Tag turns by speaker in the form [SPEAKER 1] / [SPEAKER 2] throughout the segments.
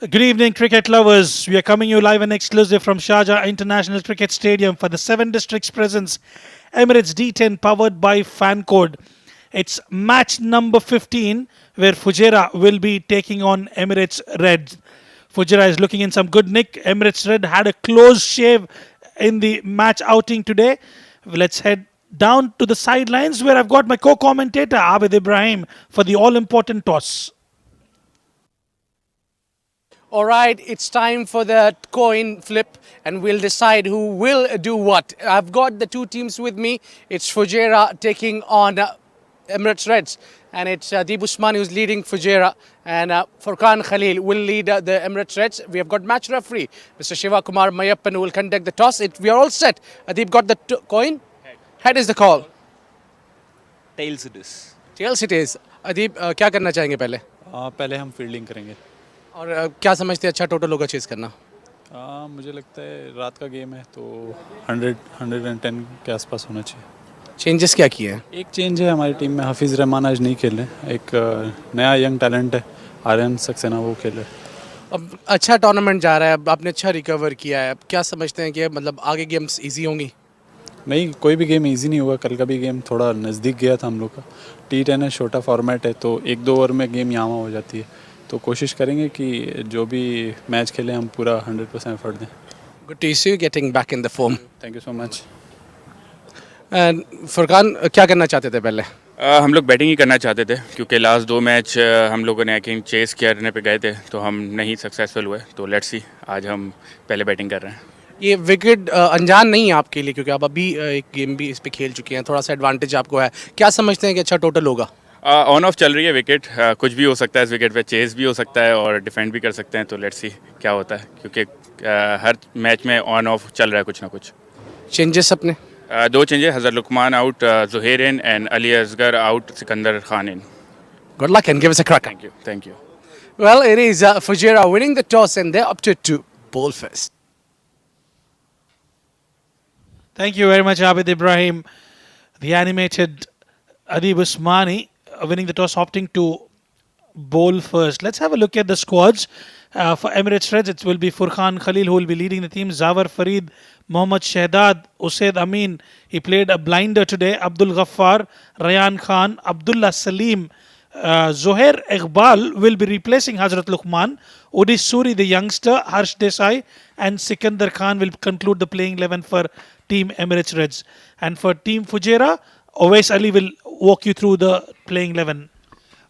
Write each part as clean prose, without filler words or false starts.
[SPEAKER 1] Good evening, cricket lovers. We are coming you live and exclusive from Sharjah International Cricket Stadium for the 7 districts presence Emirates D10 powered by Fancode. It's match number 15 where Fujairah will be taking on Emirates Red. Fujairah is looking in some good nick. Emirates Red had a close shave in the match outing today. Let's head down to the sidelines where I've got my co-commentator Abid Ibrahim for the all-important toss.
[SPEAKER 2] All right, it's time for the coin flip and we'll decide who will do what. I've got the two teams with me. It's Fujairah taking on Emirates Reds, and it's Deep Usmani who's leading Fujairah, and Furqan Khalil will lead the Emirates Reds. We have got match referee Mr. Shiva Kumar Mayappan who will conduct the toss. We are all set. Deep got the coin. Head is the call.
[SPEAKER 3] Tails it is.
[SPEAKER 2] Tails it is. Deep, क्या करना चाहेंगे पहले?
[SPEAKER 3] पहले हम fielding करेंगे
[SPEAKER 2] और क्या समझते हैं अच्छा टोटल होगा चेस करना?
[SPEAKER 3] मुझे लगता है रात का गेम है तो 100-110 के आसपास होना चाहिए.
[SPEAKER 2] चेंजेस क्या किए हैं?
[SPEAKER 3] एक चेंज है हमारी टीम में, हाफिज़ रहमान आज नहीं खेल रहे. एक नया यंग टैलेंट है आर्यन सक्सेना, वो खेल रहे.
[SPEAKER 2] अब अच्छा टूर्नामेंट जा रहा है, अब आपने अच्छा रिकवर किया है, अब क्या समझते हैं कि मतलब आगे गेम्स इजी होंगी?
[SPEAKER 3] नहीं, कोई भी गेम इजी नहीं हुआ. कल का भी गेम थोड़ा नज़दीक गया था हम लोग का. T10 है, छोटा फॉर्मेट है, तो 1-2 ओवर में गेम यहाँ हो जाती है. तो कोशिश करेंगे कि जो भी मैच खेलें हम पूरा 100% एफर्ट दें.
[SPEAKER 2] Good to see you getting back in the form.
[SPEAKER 3] Thank you so much.
[SPEAKER 2] And Furqan क्या करना चाहते थे पहले?
[SPEAKER 4] हम लोग बैटिंग ही करना चाहते थे क्योंकि लास्ट 2 मैच हम लोगों ने आई चेस करने पे गए थे तो हम नहीं सक्सेसफुल हुए. तो लेट्स सी, आज हम पहले बैटिंग कर रहे हैं.
[SPEAKER 2] ये विकेट अनजान नहीं है आपके लिए क्योंकि आप अभी एक गेम भी इस पे खेल चुके हैं, थोड़ा सा एडवांटेज आपको है. क्या समझते हैं कि अच्छा टोटल होगा?
[SPEAKER 4] ऑन ऑफ चल रही है विकेट, कुछ भी हो सकता है इस विकेट पे. चेस भी हो सकता है और डिफेंड भी कर सकते हैं. तो लेट्स सी क्या होता है क्योंकि हर मैच में ऑन ऑफ चल रहा है कुछ ना कुछ.
[SPEAKER 2] चेंजेस अपने
[SPEAKER 4] 2 changes, Hazar Lukman out, Zuhair in and Ali Asghar out, Sikandar Khan in.
[SPEAKER 2] Good luck and give us a crack.
[SPEAKER 4] Thank you.
[SPEAKER 2] Well, it is Fujairah winning the toss and they're opted to bowl first.
[SPEAKER 1] Thank you very much, Abid Ibrahim. The animated Adib Usmani winning the toss, opting to bowl first. Let's have a look at the squads. For Emirates Reds, it will be Furqan Khalil who will be leading the team. Zawar Farid, Mohammad Shahdad, Usaid Amin. He played a blinder today. Abdul Ghaffar, Rayan Khan, Abdullah Salim. Zohair Iqbal will be replacing Hazrat Luqman. Udis Suri, the youngster, Harsh Desai, and Sikandar Khan will conclude the playing 11 for Team Emirates Reds. And for Team Fujairah, Owais Ali will walk you through the playing 11.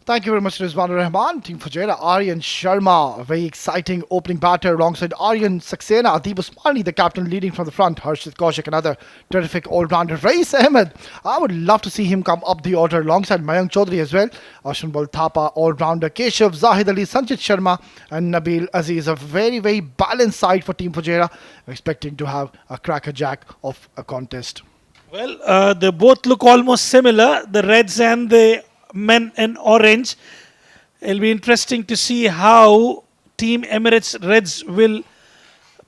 [SPEAKER 5] Thank you very much, Rizwan Rahman. Team Fujairah, Aryan Sharma, a very exciting opening batter alongside Aryan Saxena, Adib Usmani, the captain leading from the front, Harshit Kaushik, another terrific all-rounder, Rais Ahmed. I would love to see him come up the order alongside Mayank Chaudhary as well, Ashwin Thapa, all-rounder, Keshav, Zahid Ali, Sanchit Sharma and Nabil Aziz. A very, very balanced side for Team Fujairah, expecting to have a crackerjack of a contest.
[SPEAKER 1] Well, they both look almost similar, the Reds and the men in orange. It'll be interesting to see how Team Emirates Reds will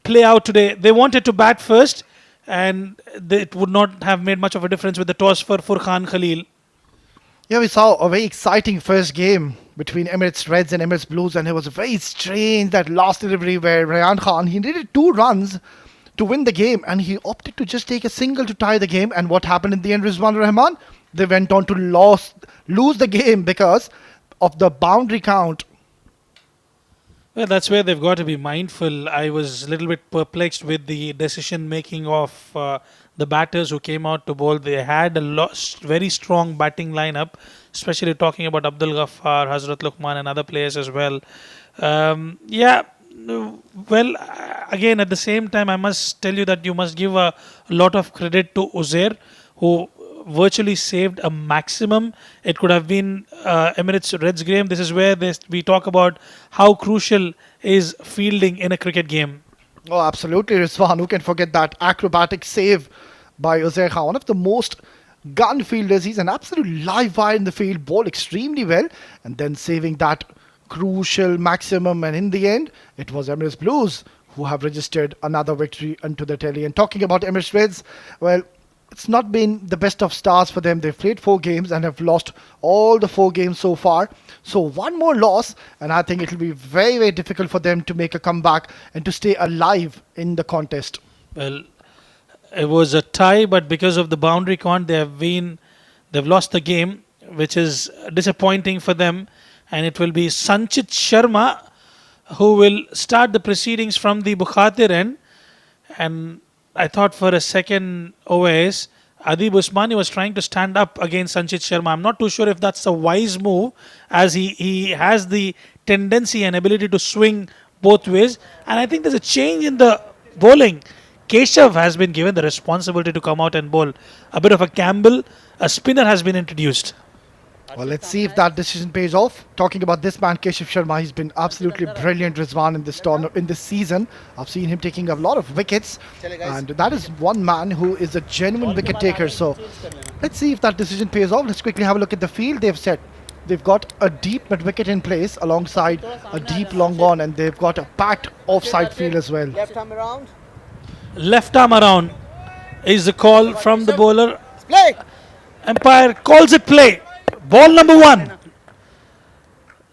[SPEAKER 1] play out today. They wanted to bat first and it would not have made much of a difference with the toss for Furqan Khalil.
[SPEAKER 5] Yeah, we saw a very exciting first game between Emirates Reds and Emirates Blues, and it was very strange, that last delivery where Rayan Khan, he needed 2 runs to win the game and he opted to just take a single to tie the game. And what happened in the end, Rizwan Rahman? They went on to lose the game because of the boundary count.
[SPEAKER 1] Well, that's where they've got to be mindful. I was a little bit perplexed with the decision making of the batters who came out to bowl. They had a very strong batting lineup, especially talking about Abdul Ghaffar, Hazrat Luqman and other players as well. Well, again, at the same time, I must tell you that you must give a lot of credit to Uzair, who virtually saved a maximum. It could have been Emirates Reds game. This is where we talk about how crucial is fielding in a cricket game.
[SPEAKER 5] Oh, absolutely, Rizwan. Who can forget that acrobatic save by Uzair Khan, one of the most gun fielders. He's an absolute live wire in the field, bowled extremely well, and then saving that crucial maximum. And in the end, it was Emirates Blues who have registered another victory onto the tally. And talking about Emirates Reds, well, it's not been the best of starts for them. They've played 4 games and have lost all the 4 games so far. So one more loss, and I think it'll be very, very difficult for them to make a comeback and to stay alive in the contest.
[SPEAKER 1] Well, it was a tie, but because of the boundary count, they've lost the game, which is disappointing for them. And it will be Sanchit Sharma who will start the proceedings from the Bukhatir end. And I thought for a second, OS, Adib Usmani was trying to stand up against Sanchit Sharma. I'm not too sure if that's a wise move, as he has the tendency and ability to swing both ways. And I think there's a change in the bowling. Keshav has been given the responsibility to come out and bowl. A bit of a Campbell, a spinner has been introduced.
[SPEAKER 5] Well, let's see if that decision pays off. Talking about this man, Keshav Sharma, he's been absolutely brilliant, Rizwan, in this season. I've seen him taking a lot of wickets, and that is one man who is a genuine wicket taker. So let's see if that decision pays off. Let's quickly have a look at the field. They've got a deep mid wicket in place alongside a deep long on, and they've got a packed offside field as well.
[SPEAKER 6] Left arm around.
[SPEAKER 1] Left arm around is the call from the bowler.
[SPEAKER 6] Play.
[SPEAKER 1] Umpire calls it play. Ball number 1.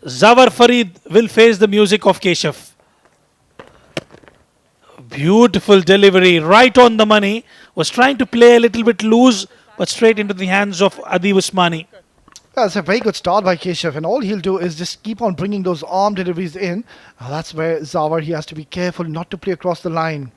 [SPEAKER 1] Zawar Farid will face the music of Keshav. Beautiful delivery, right on the money. Was trying to play a little bit loose, but straight into the hands of Adib Usmani.
[SPEAKER 5] That's a very good start by Keshav, and all he'll do is just keep on bringing those arm deliveries in. That's where Zawar, he has to be careful not to play across the line.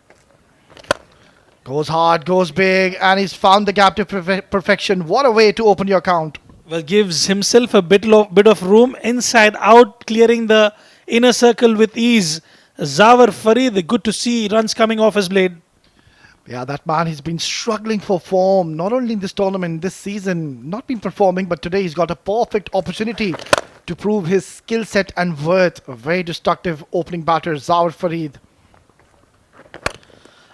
[SPEAKER 5] Goes hard, goes big, and he's found the gap to perfection. What a way to open your count.
[SPEAKER 1] Well, gives himself a bit of room inside out, clearing the inner circle with ease. Zawar Farid, good to see runs coming off his blade.
[SPEAKER 5] Yeah, that man, he's been struggling for form, not only in this tournament, this season, not been performing, but today he's got a perfect opportunity to prove his skill set and worth. A very destructive opening batter, Zawar Farid.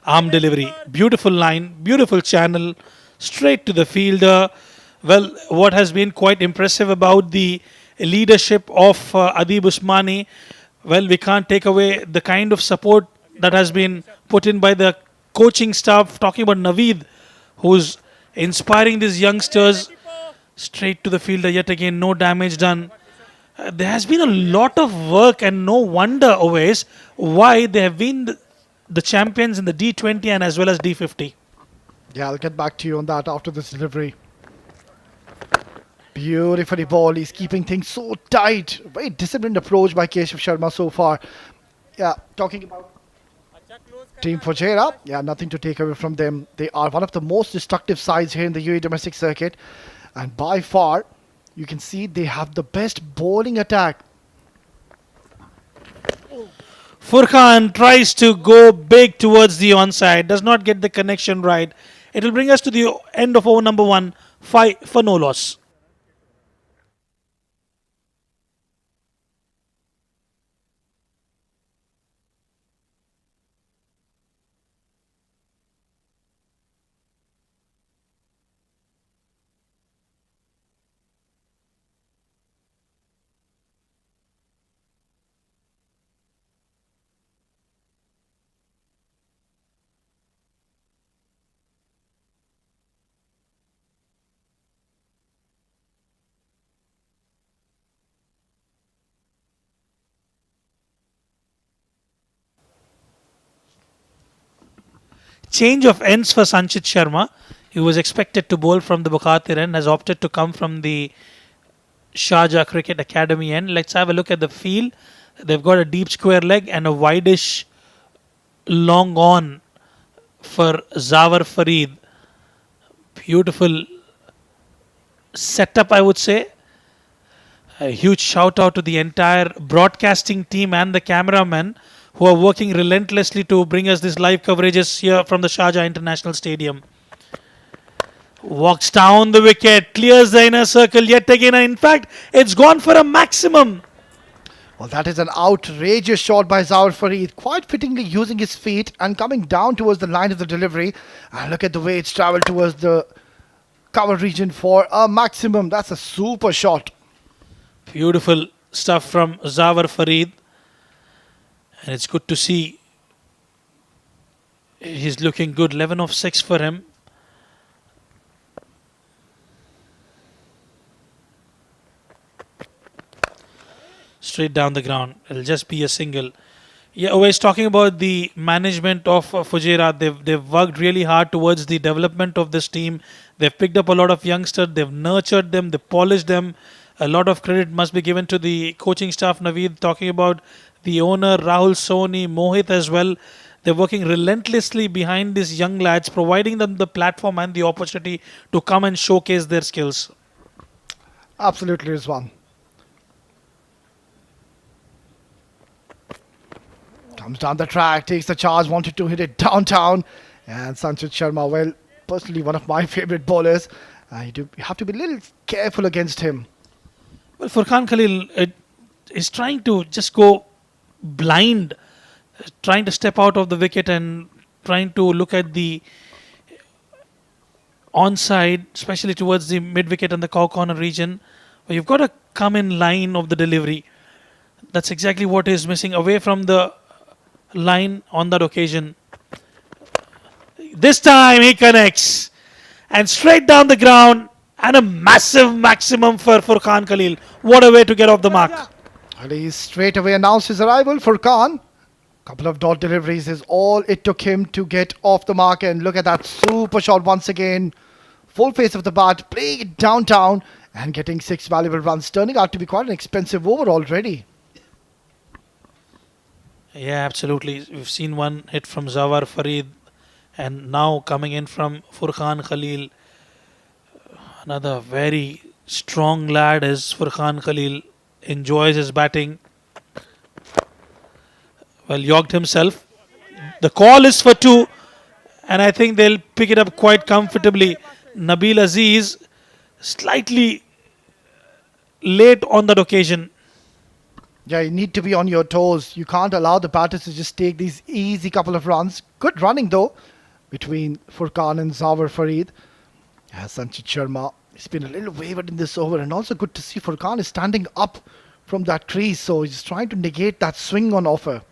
[SPEAKER 1] Arm delivery, beautiful line, beautiful channel, straight to the fielder. Well, what has been quite impressive about the leadership of Adib Usmani, well, we can't take away the kind of support that has been put in by the coaching staff. Talking about Naveed, who's inspiring these youngsters. Straight to the fielder yet again, no damage done. There has been a lot of work, and no wonder always why they have been the champions in the D20 and as well as D50.
[SPEAKER 5] Yeah, I'll get back to you on that after this delivery. Beautifully ball. He's keeping things so tight. Very disciplined approach by Keshav Sharma so far. Yeah, talking about Team Fujairah. Yeah, nothing to take away from them. They are one of the most destructive sides here in the UAE domestic circuit. And by far, you can see they have the best bowling attack.
[SPEAKER 1] Furkan tries to go big towards the onside. Does not get the connection right. It will bring us to the end of over number 1. 5 for no loss. Change of ends for Sanchit Sharma. He was expected to bowl from the Bukhatir end, has opted to come from the Sharjah Cricket Academy end. Let's have a look at the field. They've got a deep square leg and a wideish long on for Zawar Farid. Beautiful setup, I would say. A huge shout out to the entire broadcasting team and the cameramen who are working relentlessly to bring us these live coverages here from the Sharjah International Stadium. Walks down the wicket, clears the inner circle yet again, and in fact, it's gone for a maximum.
[SPEAKER 5] Well, that is an outrageous shot by Zawar Farid, quite fittingly using his feet and coming down towards the line of the delivery. And look at the way it's travelled towards the cover region for a maximum. That's a super shot.
[SPEAKER 1] Beautiful stuff from Zawar Farid. And it's good to see he's looking good. 11 of 6 for him. straight down the ground. It'll just be a single. Yeah, always talking about the management of Fujairah. They've worked really hard towards the development of this team. They've picked up a lot of youngsters. They've nurtured them. They've polished them. A lot of credit must be given to the coaching staff. Naveed, talking about the owner Rahul Soni, Mohit as well. They're working relentlessly behind these young lads, providing them the platform and the opportunity to come and showcase their skills.
[SPEAKER 5] Absolutely, Rizwan. Comes down the track, takes the charge, wanted to hit it downtown. And Sanchit Sharma, well, personally one of my favorite bowlers. You have to be a little careful against him.
[SPEAKER 1] Well, Furqan Khalil is trying to just go blind, trying to step out of the wicket and trying to look at the onside, especially towards the mid wicket and the cow corner region. But you've got to come in line of the delivery. That's exactly what is missing, away from the line on that occasion. This time he connects and straight down the ground, and a massive maximum for Furqan Khalil. What a way to get off the mark.
[SPEAKER 5] And he straight away announced his arrival. Furqan, couple of dot deliveries is all it took him to get off the mark. And look at that super shot once again. Full face of the bat, playing it downtown and getting 6 valuable runs, turning out to be quite an expensive over already.
[SPEAKER 1] Yeah, absolutely. We've seen one hit from Zawar Farid, and now coming in from Furqan Khalil. Another very strong lad is Furqan Khalil. Enjoys his batting. Well, yogged himself. The call is for 2, and I think they'll pick it up quite comfortably. Nabil Aziz slightly late on that occasion.
[SPEAKER 5] Yeah, you need to be on your toes. You can't allow the batters to just take these easy couple of runs. Good running though between Furqan and Zawar Farid. Yeah, Sanchit Sharma, he's been a little wavered in this over, and also good to see Furqan is standing up from that crease, so he's trying to negate that swing on offer.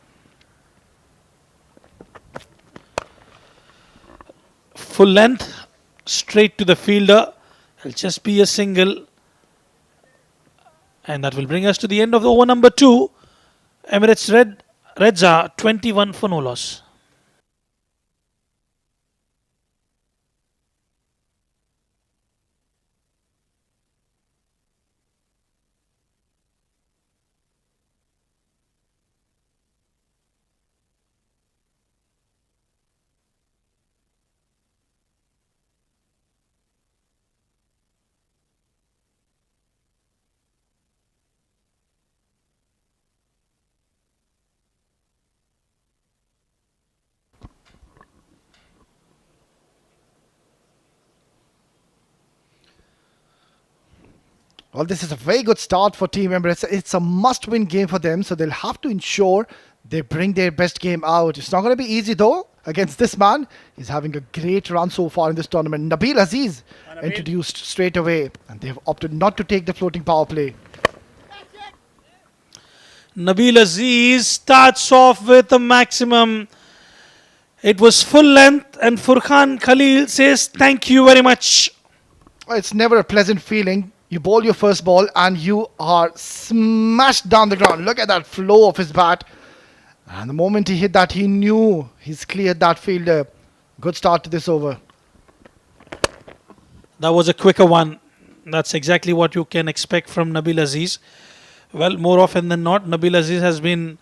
[SPEAKER 1] Full length, straight to the fielder. It'll just be a single. And that will bring us to the end of the over number 2. Emirates Reds are 21 for no loss.
[SPEAKER 5] Well, this is a very good start for Team Emirates. It's a must-win game for them, so they'll have to ensure they bring their best game out. It's not going to be easy though against this man. He's having a great run so far in this tournament. Nabil Aziz introduced straight away, and they've opted not to take the floating power play.
[SPEAKER 1] Nabil Aziz starts off with a maximum. It was full length, and Furqan Khalil says thank you very much.
[SPEAKER 5] It's never a pleasant feeling. You bowl your first ball and you are smashed down the ground. Look at that flow of his bat. And the moment he hit that, he knew he's cleared that fielder. Good start to this over.
[SPEAKER 1] That was a quicker one. That's exactly what you can expect from Nabil Aziz. Well, more often than not, Nabil Aziz has been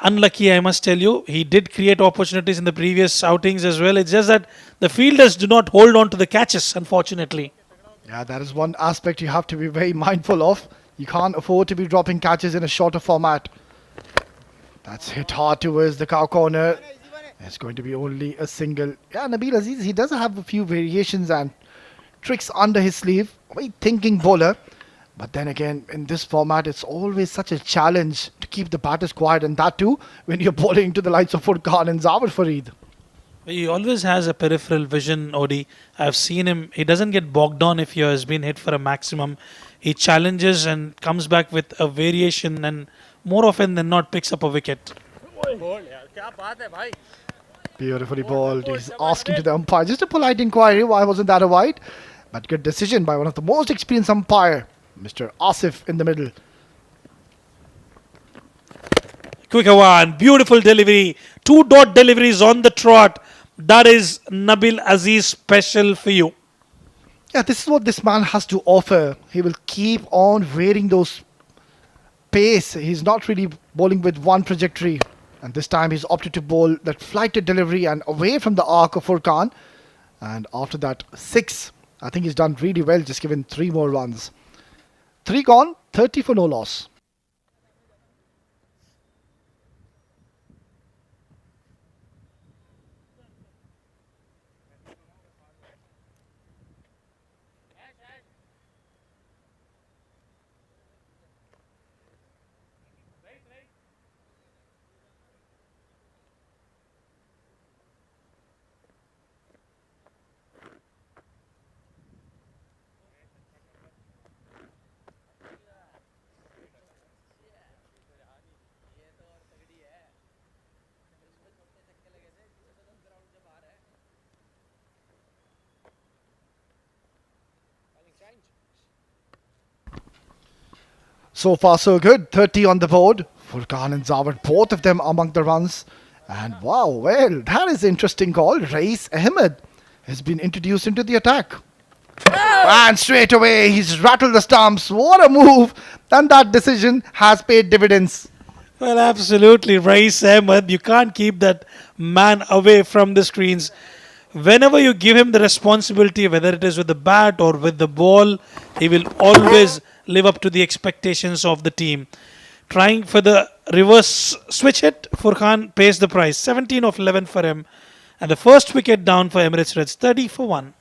[SPEAKER 1] unlucky, I must tell you. He did create opportunities in the previous outings as well. It's just that the fielders do not hold on to the catches, unfortunately.
[SPEAKER 5] Yeah, that is one aspect you have to be very mindful of. You can't afford to be dropping catches in a shorter format. That's hit hard towards the cow corner. It's going to be only a single. Yeah, Nabil Aziz, he does have a few variations and tricks under his sleeve. Very thinking bowler. But then again, in this format, it's always such a challenge to keep the batters quiet, and that too when you're bowling to the likes of Furqan and Zawar Farid.
[SPEAKER 1] He always has a peripheral vision, Odi. I've seen him. He doesn't get bogged down if he has been hit for a maximum. He challenges and comes back with a variation, and more often than not picks up a wicket.
[SPEAKER 5] Beautifully bowled. He's asking to the umpire. Just a polite inquiry. Why wasn't that a wide? But good decision by one of the most experienced umpire, Mr. Asif in the middle.
[SPEAKER 1] Quicker one. Beautiful delivery. Two dot deliveries on the trot. That is Nabil Aziz special for you.
[SPEAKER 5] Yeah, this is what this man has to offer. He will keep on varying those pace. He's not really bowling with one trajectory. And this time he's opted to bowl that flighted delivery and away from the arc of Furkan. And after that, 6. I think he's done really well, just given 3 more runs. 3 gone, 30 for no loss. So far, so good. 30 on the board. Furkan and Zawar, both of them among the runs. And wow, well, that is an interesting call. Rais Ahmed has been introduced into the attack. And straight away, he's rattled the stumps. What a move. And that decision has paid dividends.
[SPEAKER 1] Well, absolutely. Rais Ahmed, you can't keep that man away from the screens. Whenever you give him the responsibility, whether it is with the bat or with the ball, he will always live up to the expectations of the team. Trying for the reverse switch hit, Furkan pays the price. 17 of 11 for him. And the first wicket down for Emirates Reds, 30 for 1.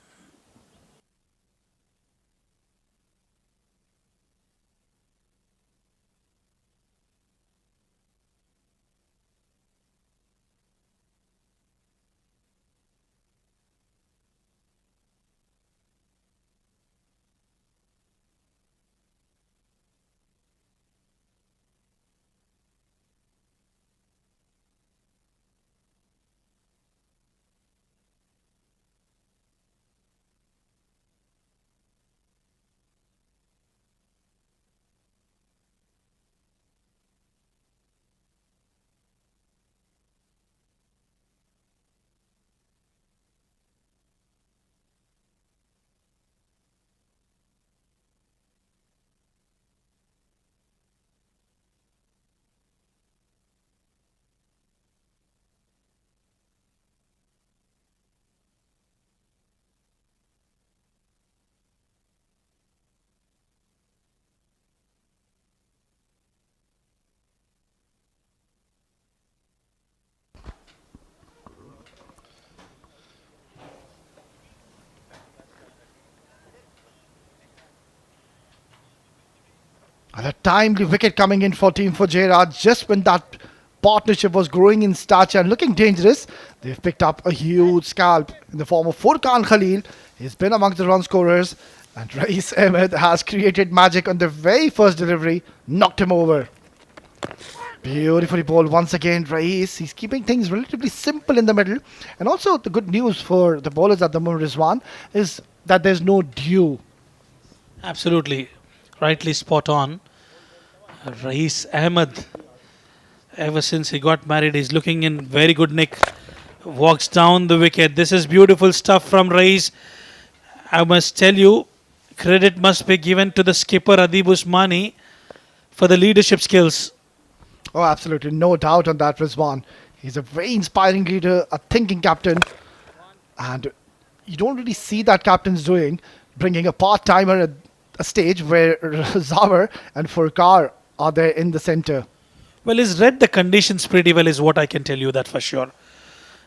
[SPEAKER 1] And a timely wicket coming in for Team Fujairah just when that partnership was growing in stature and looking dangerous. They've picked up a huge scalp in the form of Furkan Khalil. He's been among the run scorers. And Rais Ahmed has created magic on the very first delivery, knocked him over. Beautifully bowled once again, Rais. He's keeping things relatively simple in the middle. And also the good news for the bowlers at the moment, Rizwan, is that there's no dew. Absolutely. Rightly spot on. Rais Ahmed, ever since he got married, he's looking in very good nick. Walks down the wicket. This is beautiful stuff from Rais. I must tell you, credit must be given to the skipper Adib Usmani for the leadership skills.
[SPEAKER 5] Oh, absolutely. No doubt on that, Rizwan. He's a very inspiring leader, a thinking captain. And you don't really see that captain's doing, bringing a part-timer at a stage where Zawar and Furkar are there in the centre.
[SPEAKER 1] Well, he's read the conditions pretty well, is what I can tell you that for sure.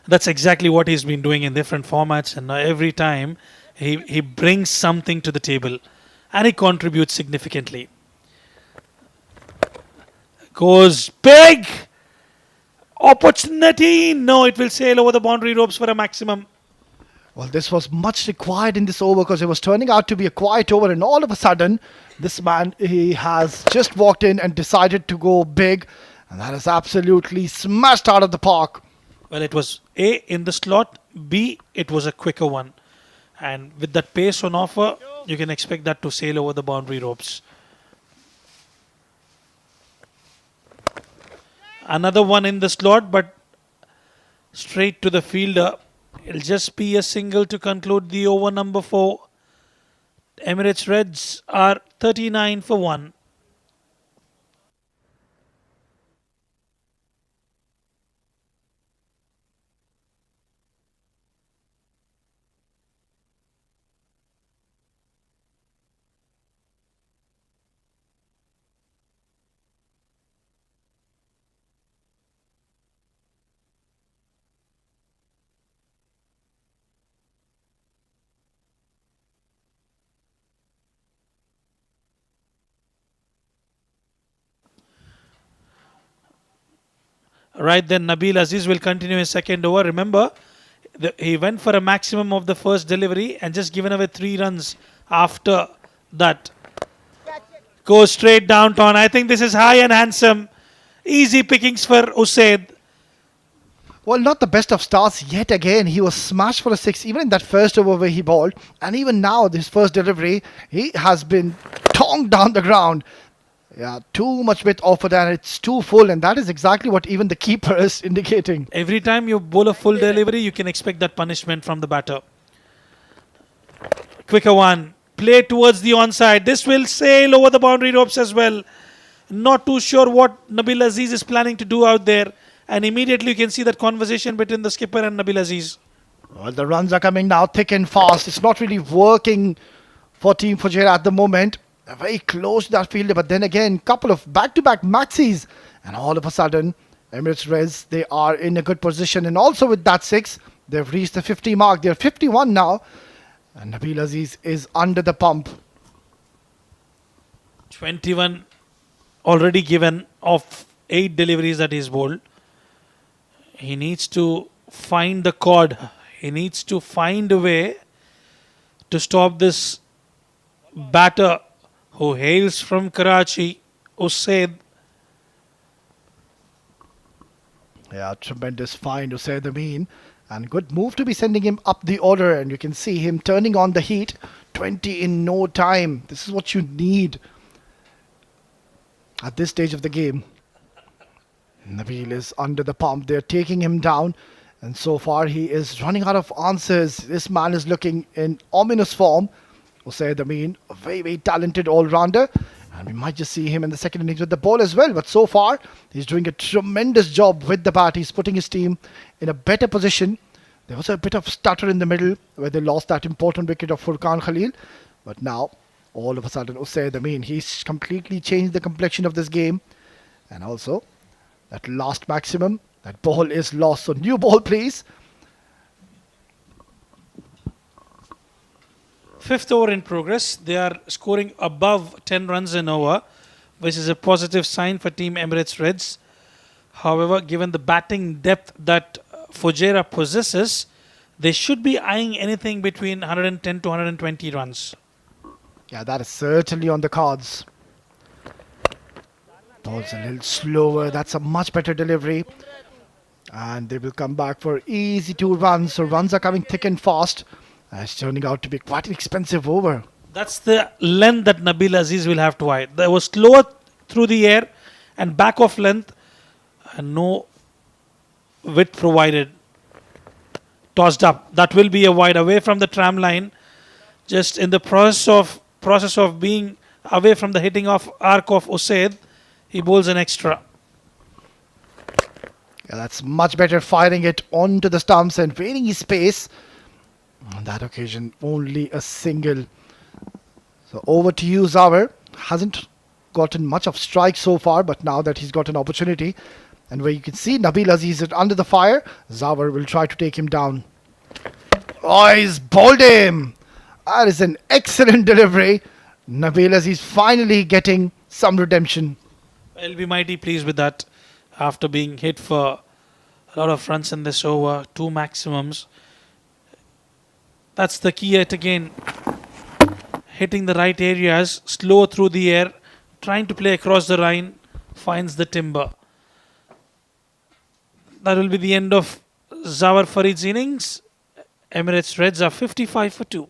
[SPEAKER 1] That's exactly what he's been doing in different formats, and every time he brings something to the table and he contributes significantly. Goes big opportunity. No, it will sail over the boundary ropes for a maximum.
[SPEAKER 5] Well, this was much required in this over because it was turning out to be a quiet over, and all of a sudden, this man, he has just walked in and decided to go big, and that is absolutely smashed out of the park.
[SPEAKER 1] Well, it was A, in the slot, B, it was a quicker one. And with that pace on offer, you can expect that to sail over the boundary ropes. Another one in the slot, but straight to the fielder. It'll just be a single to conclude the over number 4. Emirates Reds are 39 for 1. Right then, Nabil Aziz will continue his second over. Remember, he went for a maximum of the first delivery and just given away 3 runs after that. Goes straight downtown. I think this is high and handsome. Easy pickings for Usaid.
[SPEAKER 5] Well, not the best of starts yet again. He was smashed for a 6 even in that first over where he bowled. And even now, this first delivery, he has been tongued down the ground. Yeah, too much width offered and it's too full. And that is exactly what even the keeper is indicating.
[SPEAKER 1] Every time you bowl a full delivery, you can expect that punishment from the batter. Quicker one. Play towards the onside. This will sail over the boundary ropes as well. Not too sure what Nabil Aziz is planning to do out there. And immediately you can see that conversation between the skipper and Nabil Aziz.
[SPEAKER 5] Well, the runs are coming now thick and fast. It's not really working for Team Fujairah at the moment. They're very close to that fielder, but then again, couple of back-to-back maxis. And all of a sudden, Emirates Reds, they are in a good position. And also with that 6, they've reached the 50 mark. They're 51 now. And Nabil Aziz is under the pump.
[SPEAKER 1] 21 already given of 8 deliveries that he's bowled. He needs to find the chord. He needs to find a way to stop this batter who hails from Karachi, Usaid.
[SPEAKER 5] Yeah, tremendous find, Usaid Amin. And good move to be sending him up the order. And you can see him turning on the heat. 20 in no time. This is what you need at this stage of the game. Nabil is under the pump. They're taking him down. And so far, he is running out of answers. This man is looking in ominous form. Usaid Amin, a very, very talented all-rounder. And we might just see him in the second innings with the ball as well. But so far, he's doing a tremendous job with the bat. He's putting his team in a better position. There was a bit of stutter in the middle where they lost that important wicket of Furqan Khalil. But now, all of a sudden, Usaid Amin, he's completely changed the complexion of this game. And also, that last maximum, that ball is lost. So new ball, please.
[SPEAKER 1] 5th over in progress. They are scoring above 10 runs an over, which is a positive sign for Team Emirates Reds. However, given the batting depth that Fujairah possesses, they should be eyeing anything between 110 to 120 runs.
[SPEAKER 5] Yeah, that is certainly on the cards. Ball's a little slower. That's a much better delivery. And they will come back for easy 2 runs. So runs are coming thick and fast. It's turning out to be quite an expensive over.
[SPEAKER 1] That's the length that Nabil Aziz will have to eye. There was slower through the air and back off length and no width provided. Tossed up. That will be a wide away from the tram line. Just in the process of being away from the hitting off arc of Usaid, he bowls an extra.
[SPEAKER 5] Yeah, that's much better, firing it onto the stumps and draining his pace. On that occasion, only a single. So over to you, Zawar. Hasn't gotten much of strikes so far, but now that he's got an opportunity, and where you can see Nabil Aziz is under the fire, Zawar will try to take him down. Oh, he's bowled him. That is an excellent delivery. Nabil Aziz finally getting some redemption.
[SPEAKER 1] I'll be mighty pleased with that after being hit for a lot of runs in this over, 2 maximums. That's the key yet again. Hitting the right areas, slow through the air, trying to play across the line, finds the timber. That will be the end of Zawar Farid's innings. Emirates Reds are 55 for 2.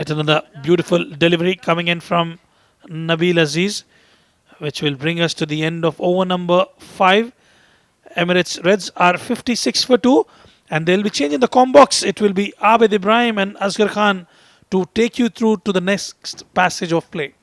[SPEAKER 1] That's another beautiful delivery coming in from Nabil Aziz, which will bring us to the end of over number 5. Emirates Reds are 56 for 2, and they'll be changing the com box. It will be Abid Ibrahim and Asghar Khan to take you through to the next passage of play.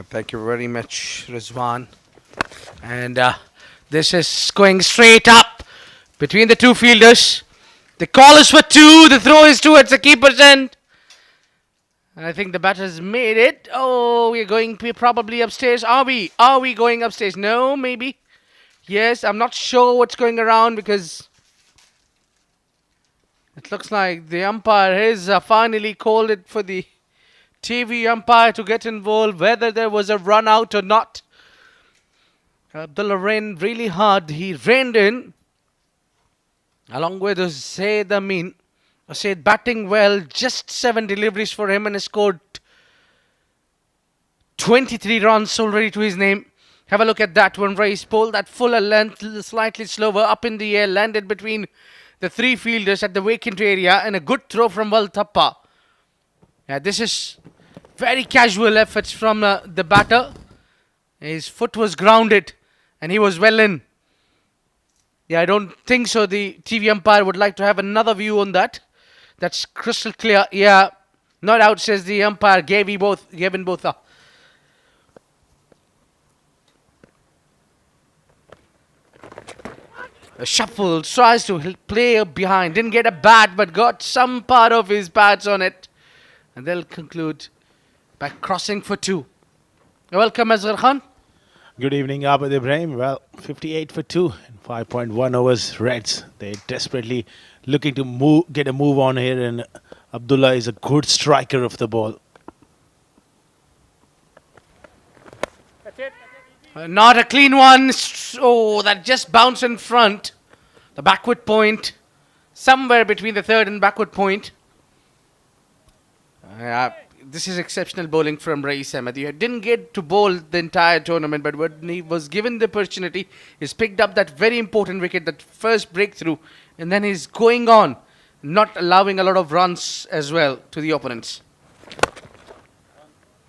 [SPEAKER 2] Thank you very much, Rizwan. And this is going straight up between the two fielders. The call is for 2. The throw is towards the keeper's end. And I think the batter's made it. Oh, we're going probably upstairs. Are we? Are we going upstairs? No, maybe. Yes, I'm not sure what's going around because it looks like the umpire has finally called it for the TV umpire to get involved, whether there was a run out or not. Abdullah ran really hard. He reined in along with Zaid Amin. Zaid batting well, just 7 deliveries for him and he scored 23 runs already to his name. Have a look at that one. Race pulled that fuller length, slightly slower, up in the air, landed between the 3 fielders at the vacant area, and a good throw from Waltappa. Yeah, this is very casual efforts from the batter. His foot was grounded and he was well in. Yeah, I don't think so. The TV umpire would like to have another view on that. That's crystal clear. Yeah, not out, says the umpire. Gave in both. A shuffle, tries to play behind. Didn't get a bat, but got some part of his bats on it. And they'll conclude by crossing for 2. Welcome, Asghar Khan.
[SPEAKER 6] Good evening, Abid Ibrahim. Well, 58 for 2 in 5.1 overs. Reds, they're desperately looking to get a move on here, and Abdullah is a good striker of the ball.
[SPEAKER 2] Not a clean one. Oh, that just bounced in front. The backward point. Somewhere between the third and backward point. This is exceptional bowling from Rais Ahmed. He didn't get to bowl the entire tournament, but when he was given the opportunity, he's picked up that very important wicket, that first breakthrough, and then he's going on, not allowing a lot of runs as well to the opponents.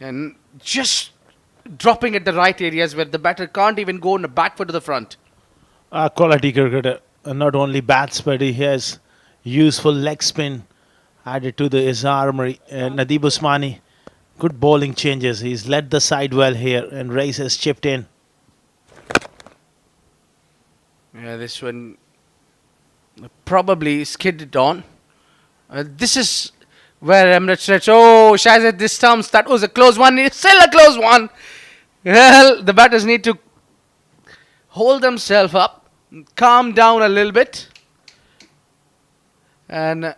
[SPEAKER 2] And just dropping at the right areas where the batter can't even go on the back foot to the front.
[SPEAKER 6] Quality cricketer. Not only bats, but he has useful leg spin added to his armory. Nadeeb Usmani, good bowling changes. He's led the side well here, and Race has chipped in.
[SPEAKER 2] Yeah, this one probably skidded on. This is where Emirates Reds. Oh, Shahzad, this stumps. That was a close one. It's still a close one. Well, the batters need to hold themselves up, calm down a little bit. And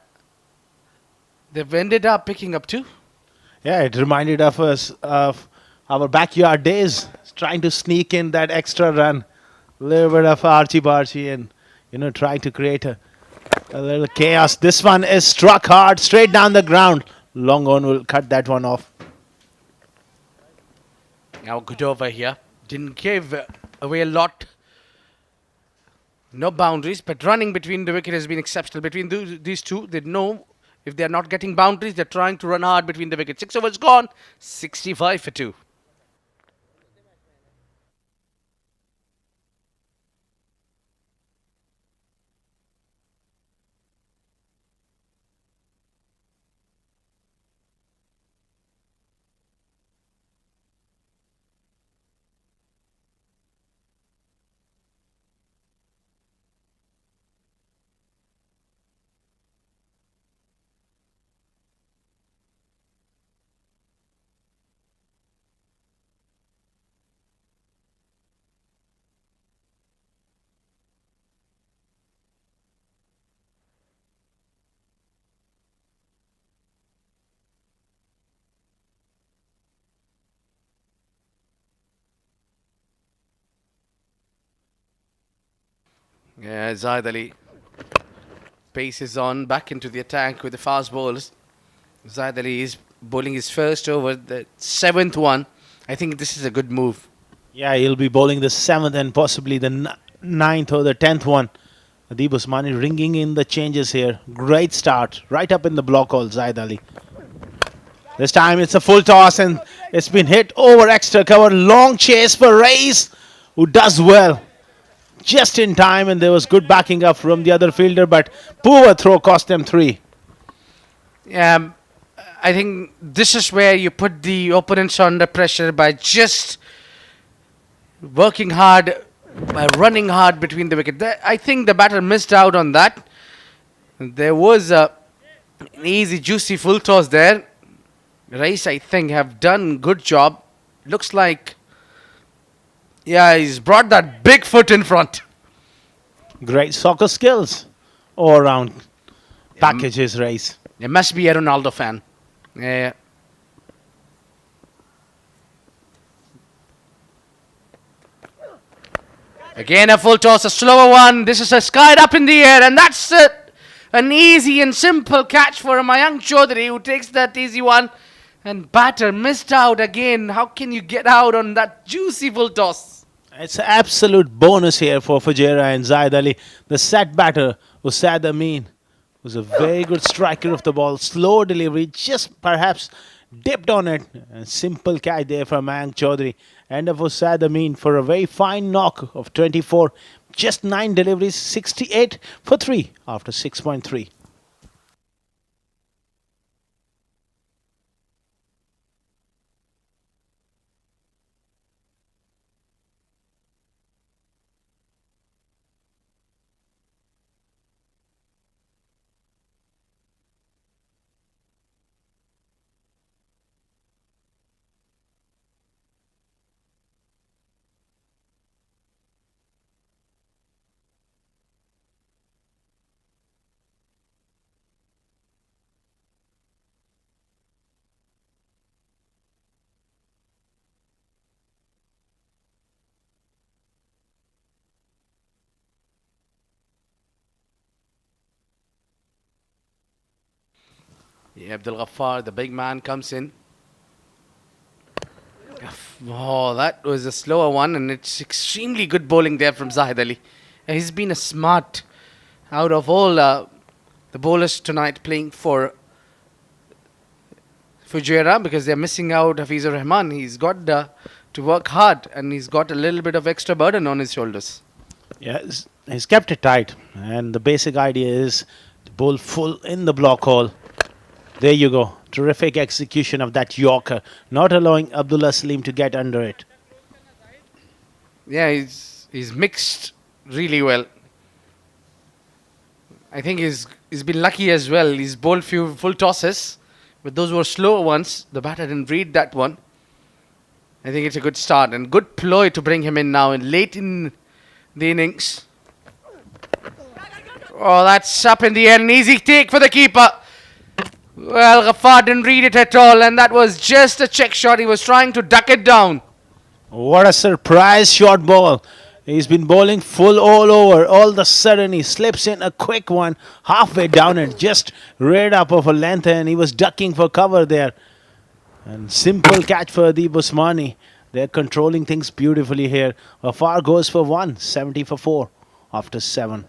[SPEAKER 2] they've ended up picking up 2.
[SPEAKER 6] Yeah, it reminded of us of our backyard days, trying to sneak in that extra run. A little bit of archie-barchie and, trying to create a little chaos. This one is struck hard, straight down the ground. Long on will cut that one off.
[SPEAKER 2] Now good over here. Didn't give away a lot. No boundaries, but running between the wicket has been exceptional. Between these two, they know if they're not getting boundaries, they're trying to run hard between the wickets. 6 overs gone, 65 for 2. Yeah, Zahid Ali. Pace is on, back into the attack with the fast bowls. Zahid Ali is bowling his first over, the 7th one. I think this is a good move.
[SPEAKER 6] Yeah, he'll be bowling the 7th and possibly the 9th or the 10th one. Adib Usmani ringing in the changes here. Great start. Right up in the block hole, Zaid Ali. This time it's a full toss and it's been hit over extra cover. Long chase for Reis, who does well. Just in time, and there was good backing up from the other fielder, but poor throw cost them 3.
[SPEAKER 2] Yeah, I think this is where you put the opponents under pressure by just working hard, by running hard between the wicket. I think the batter missed out on that. There was an easy, juicy full toss there. Reis, I think, have done good job. Looks like, yeah, he's brought that big foot in front.
[SPEAKER 6] Great soccer skills all around. Packages Reis.
[SPEAKER 2] There must be a Ronaldo fan. Yeah. Again, a full toss, a slower one. This is a skied up in the air, and that's it. An easy and simple catch for Mayank Chaudhary, who takes that easy one. And batter missed out again. How can you get out on that juicy full toss?
[SPEAKER 6] It's an absolute bonus here for Fujairah and Zaid Ali. The set batter, Usad Amin, was a very good striker of the ball. Slow delivery, just perhaps dipped on it. A simple catch there from Mayank Chaudhary. And of Usad Amin for a very fine knock of 24. Just 9 deliveries, 68 for 3 after 6.3.
[SPEAKER 2] Yeah, Abdul Ghaffar, the big man, comes in. Oh, that was a slower one, and it's extremely good bowling there from Zahid Ali. He's been a smart out of all the bowlers tonight playing for Fujairah, because they're missing out Hafizur Rahman. He's got to work hard, and he's got a little bit of extra burden on his shoulders.
[SPEAKER 6] Yeah, he's kept it tight. And the basic idea is to bowl full in the block hole. There you go. Terrific execution of that Yorker, not allowing Abdullah Salim to get under it.
[SPEAKER 2] Yeah, he's mixed really well. I think he's been lucky as well. He's bowled few full tosses, but those were slower ones. The batter didn't read that one. I think it's a good start and good ploy to bring him in now and late in the innings. Oh, that's up in the air. An easy take for the keeper. Well, Ghaffar didn't read it at all, and that was just a check shot. He was trying to duck it down.
[SPEAKER 6] What a surprise short ball. He's been bowling full all over. All of a sudden, he slips in a quick one halfway down and just reared up of a length, and he was ducking for cover there. And simple catch for Adib Usmani. They're controlling things beautifully here. Ghaffar goes for 1, 70 for 4 after 7.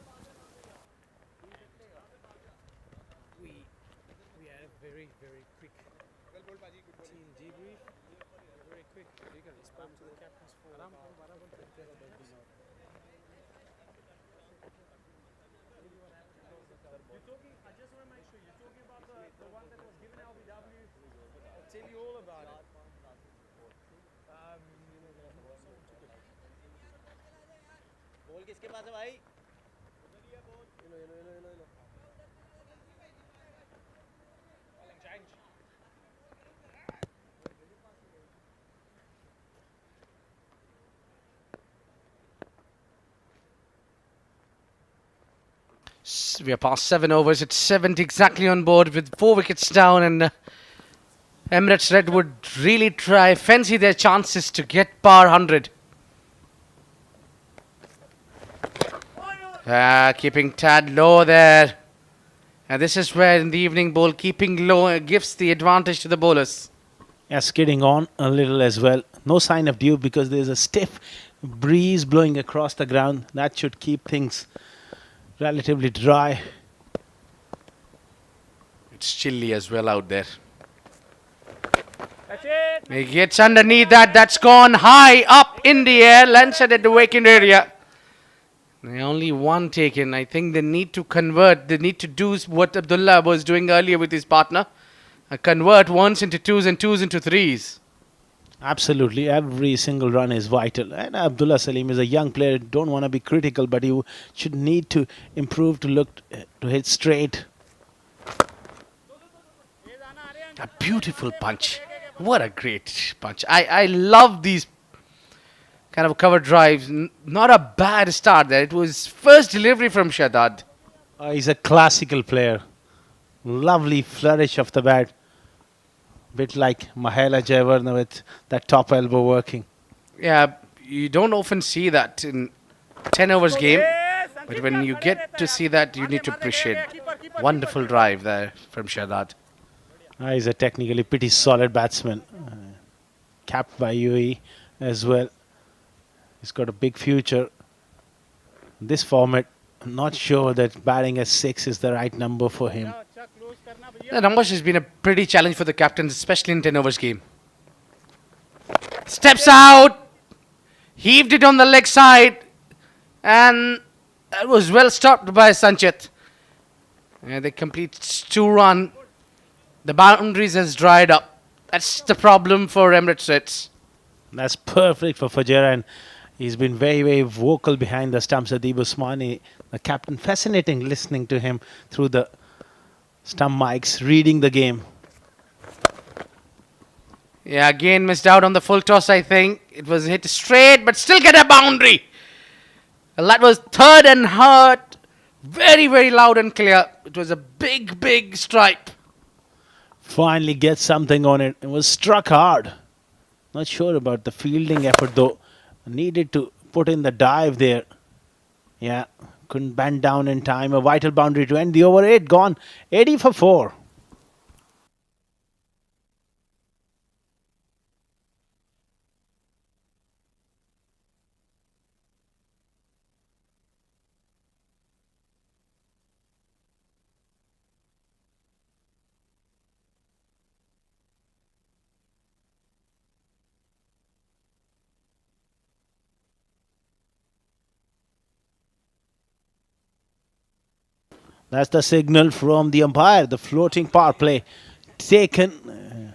[SPEAKER 2] We are past 7 overs. It's 70 exactly on board with 4 wickets down, and Emirates Red would really fancy their chances to get par 100. Keeping Tad low there. And this is where in the evening bowl, keeping low gives the advantage to the bowlers.
[SPEAKER 6] Yeah, skidding on a little as well. No sign of dew because there's a stiff breeze blowing across the ground. That should keep things relatively dry.
[SPEAKER 2] It's chilly as well out there. He gets underneath that. That's gone high up in the air. Lands it at the vacant area. Only one taken. I think they need to convert. They need to do what Abdullah was doing earlier with his partner. Convert ones into twos and twos into threes.
[SPEAKER 6] Absolutely, every single run is vital. And Abdullah Salim is a young player. Don't want to be critical, but he should need to improve to hit straight.
[SPEAKER 2] A beautiful punch. What a great punch. I love these kind of cover drives. Not a bad start there. It was first delivery from Shadad.
[SPEAKER 6] He's a classical player. Lovely flourish of the bat. Bit like Mahela Jayawardene with that top elbow working.
[SPEAKER 2] Yeah, you don't often see that in 10 overs game. But when you get to see that, you need to appreciate. Wonderful drive there from Shadad.
[SPEAKER 6] He's a technically pretty solid batsman. Capped by UAE as well. He's got a big future. This format, I'm not sure that batting at 6 is the right number for him.
[SPEAKER 2] The numbers has been a pretty challenge for the captains, especially in 10 overs game. Steps out. Heaved it on the leg side. And that was well stopped by Sanchit. They complete 2-run. The boundaries has dried up. That's the problem for Emirates Reds.
[SPEAKER 6] That's perfect for Fujairah, and he's been very, very vocal behind the stumps. Adib Usmani, the captain, fascinating listening to him through the stump mics, reading the game.
[SPEAKER 2] Yeah, again missed out on the full toss, I think. It was hit straight, but still get a boundary. Well, that was third and hurt. Very, very loud and clear. It was a big, big stripe.
[SPEAKER 6] Finally gets something on it. It was struck hard. Not sure about the fielding effort though. Needed to put in the dive there. Yeah, couldn't bend down in time. A vital boundary to end the over. 8 gone. 80 for 4. That's the signal from the umpire. The floating power play taken.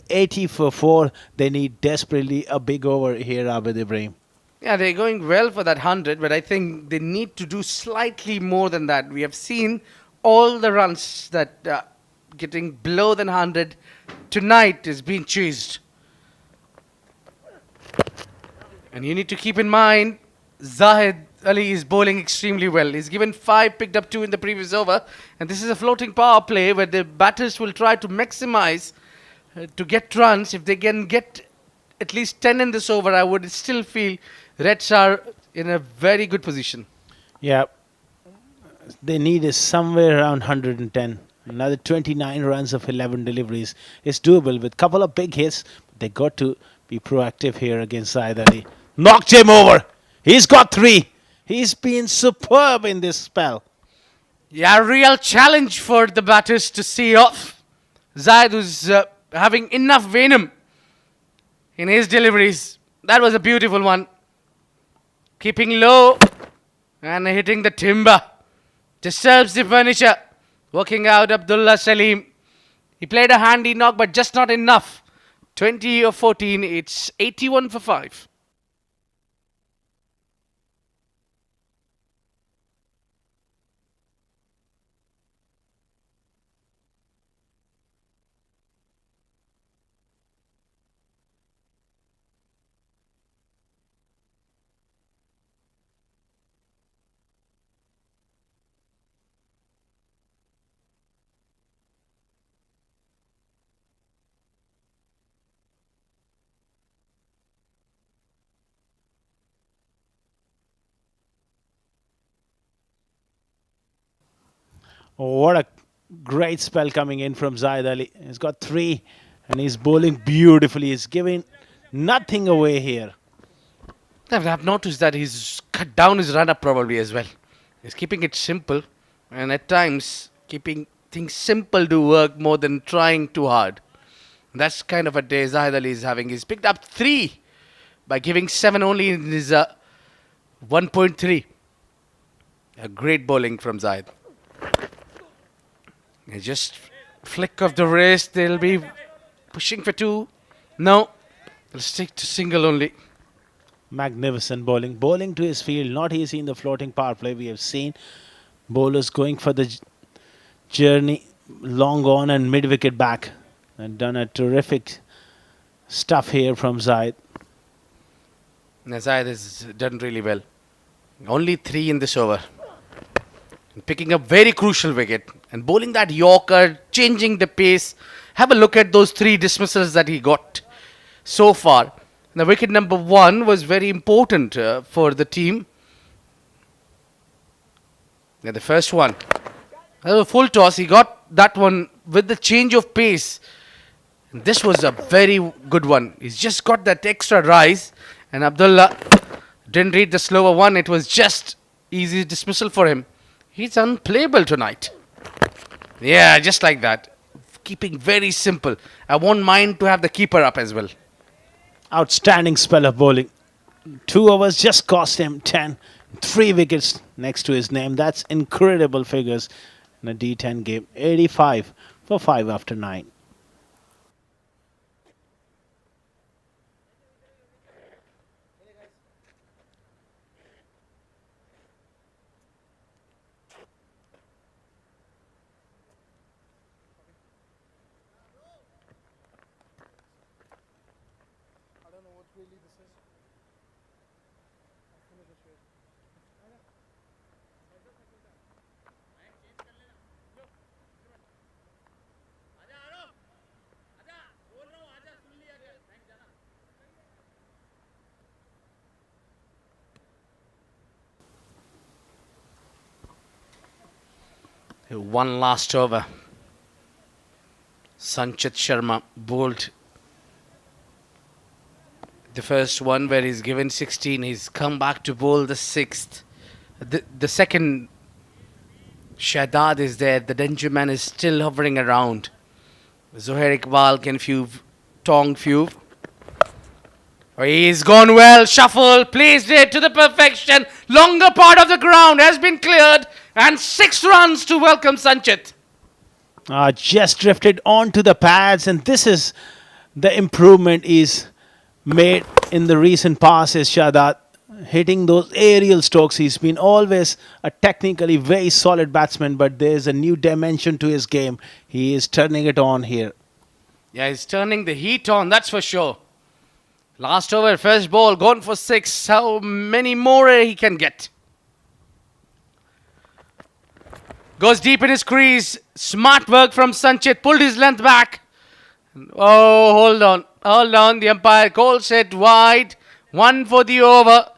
[SPEAKER 6] 80 for 4. They need desperately a big over here, Abid Ibrahim.
[SPEAKER 2] Yeah, they're going well for that 100, but I think they need to do slightly more than that. We have seen all the runs that getting below than 100 tonight is being chased. And you need to keep in mind, Zahid Ali is bowling extremely well. He's given 5, picked up 2 in the previous over. And this is a floating power play where the batters will try to maximize to get runs. If they can get at least 10 in this over, I would still feel Reds are in a very good position.
[SPEAKER 6] Yeah. They need is somewhere around 110. Another 29 runs of 11 deliveries is doable with a couple of big hits. They got to be proactive here against Zahid Ali. Knocked him over. He's got 3. He's been superb in this spell.
[SPEAKER 2] Yeah, real challenge for the batters to see off. Zahid was having enough venom in his deliveries. That was a beautiful one. Keeping low and hitting the timber. Disturbs the furniture. Working out Abdullah Salim. He played a handy knock, but just not enough. 20 or 14, it's 81 for 5.
[SPEAKER 6] What a great spell coming in from Zaid Ali. He's got 3 and he's bowling beautifully. He's giving nothing away here.
[SPEAKER 2] I've noticed that he's cut down his run up probably as well. He's keeping it simple, and at times keeping things simple to work more than trying too hard. That's kind of a day Zahid Ali is having. He's picked up 3 by giving 7 only in his 1.3. A great bowling from Zahid. It's just flick of the wrist. They'll be pushing for 2. No, they'll stick to single only.
[SPEAKER 6] Magnificent bowling. Bowling to his field. Not easy in the floating power play. We have seen bowlers going for the journey long on and mid wicket back. And done a terrific stuff here from Zaid.
[SPEAKER 2] Zaid has done really well. Only 3 in this over. And picking up very crucial wicket. And bowling that Yorker, changing the pace. Have a look at those 3 dismissals that he got so far. The wicket number 1 was very important for the team. Yeah, the first one. That was a full toss. He got that one with the change of pace. And this was a very good one. He's just got that extra rise. And Abdullah didn't read the slower one. It was just easy dismissal for him. He's unplayable tonight. Yeah, just like that. Keeping very simple. I won't mind to have the keeper up as well.
[SPEAKER 6] Outstanding spell of bowling. 2 overs just cost him 10. 3 wickets next to his name. That's incredible figures in a D10 game. 85 for 5 after 9.
[SPEAKER 2] One last over. Sanchit Sharma bowled the first one where he's given 16. He's come back to bowl the 6th. The second, Shahdad is there. The danger man is still hovering around. Zohair Iqbal can tong few. He's gone well. Shuffle. Placed it to the perfection. Longer part of the ground has been cleared. And 6 runs to welcome Sanchit.
[SPEAKER 6] Just drifted onto the pads, and this is the improvement is made in the recent passes. Shahdad hitting those aerial strokes. He's been always a technically very solid batsman, but there's a new dimension to his game. He is turning it on here.
[SPEAKER 2] Yeah, he's turning the heat on, that's for sure. Last over, first ball, gone for 6. How many more he can get? Goes deep in his crease. Smart work from Sanchit. Pulled his length back. Oh, hold on. Hold on. The umpire calls it wide. 1 for the over.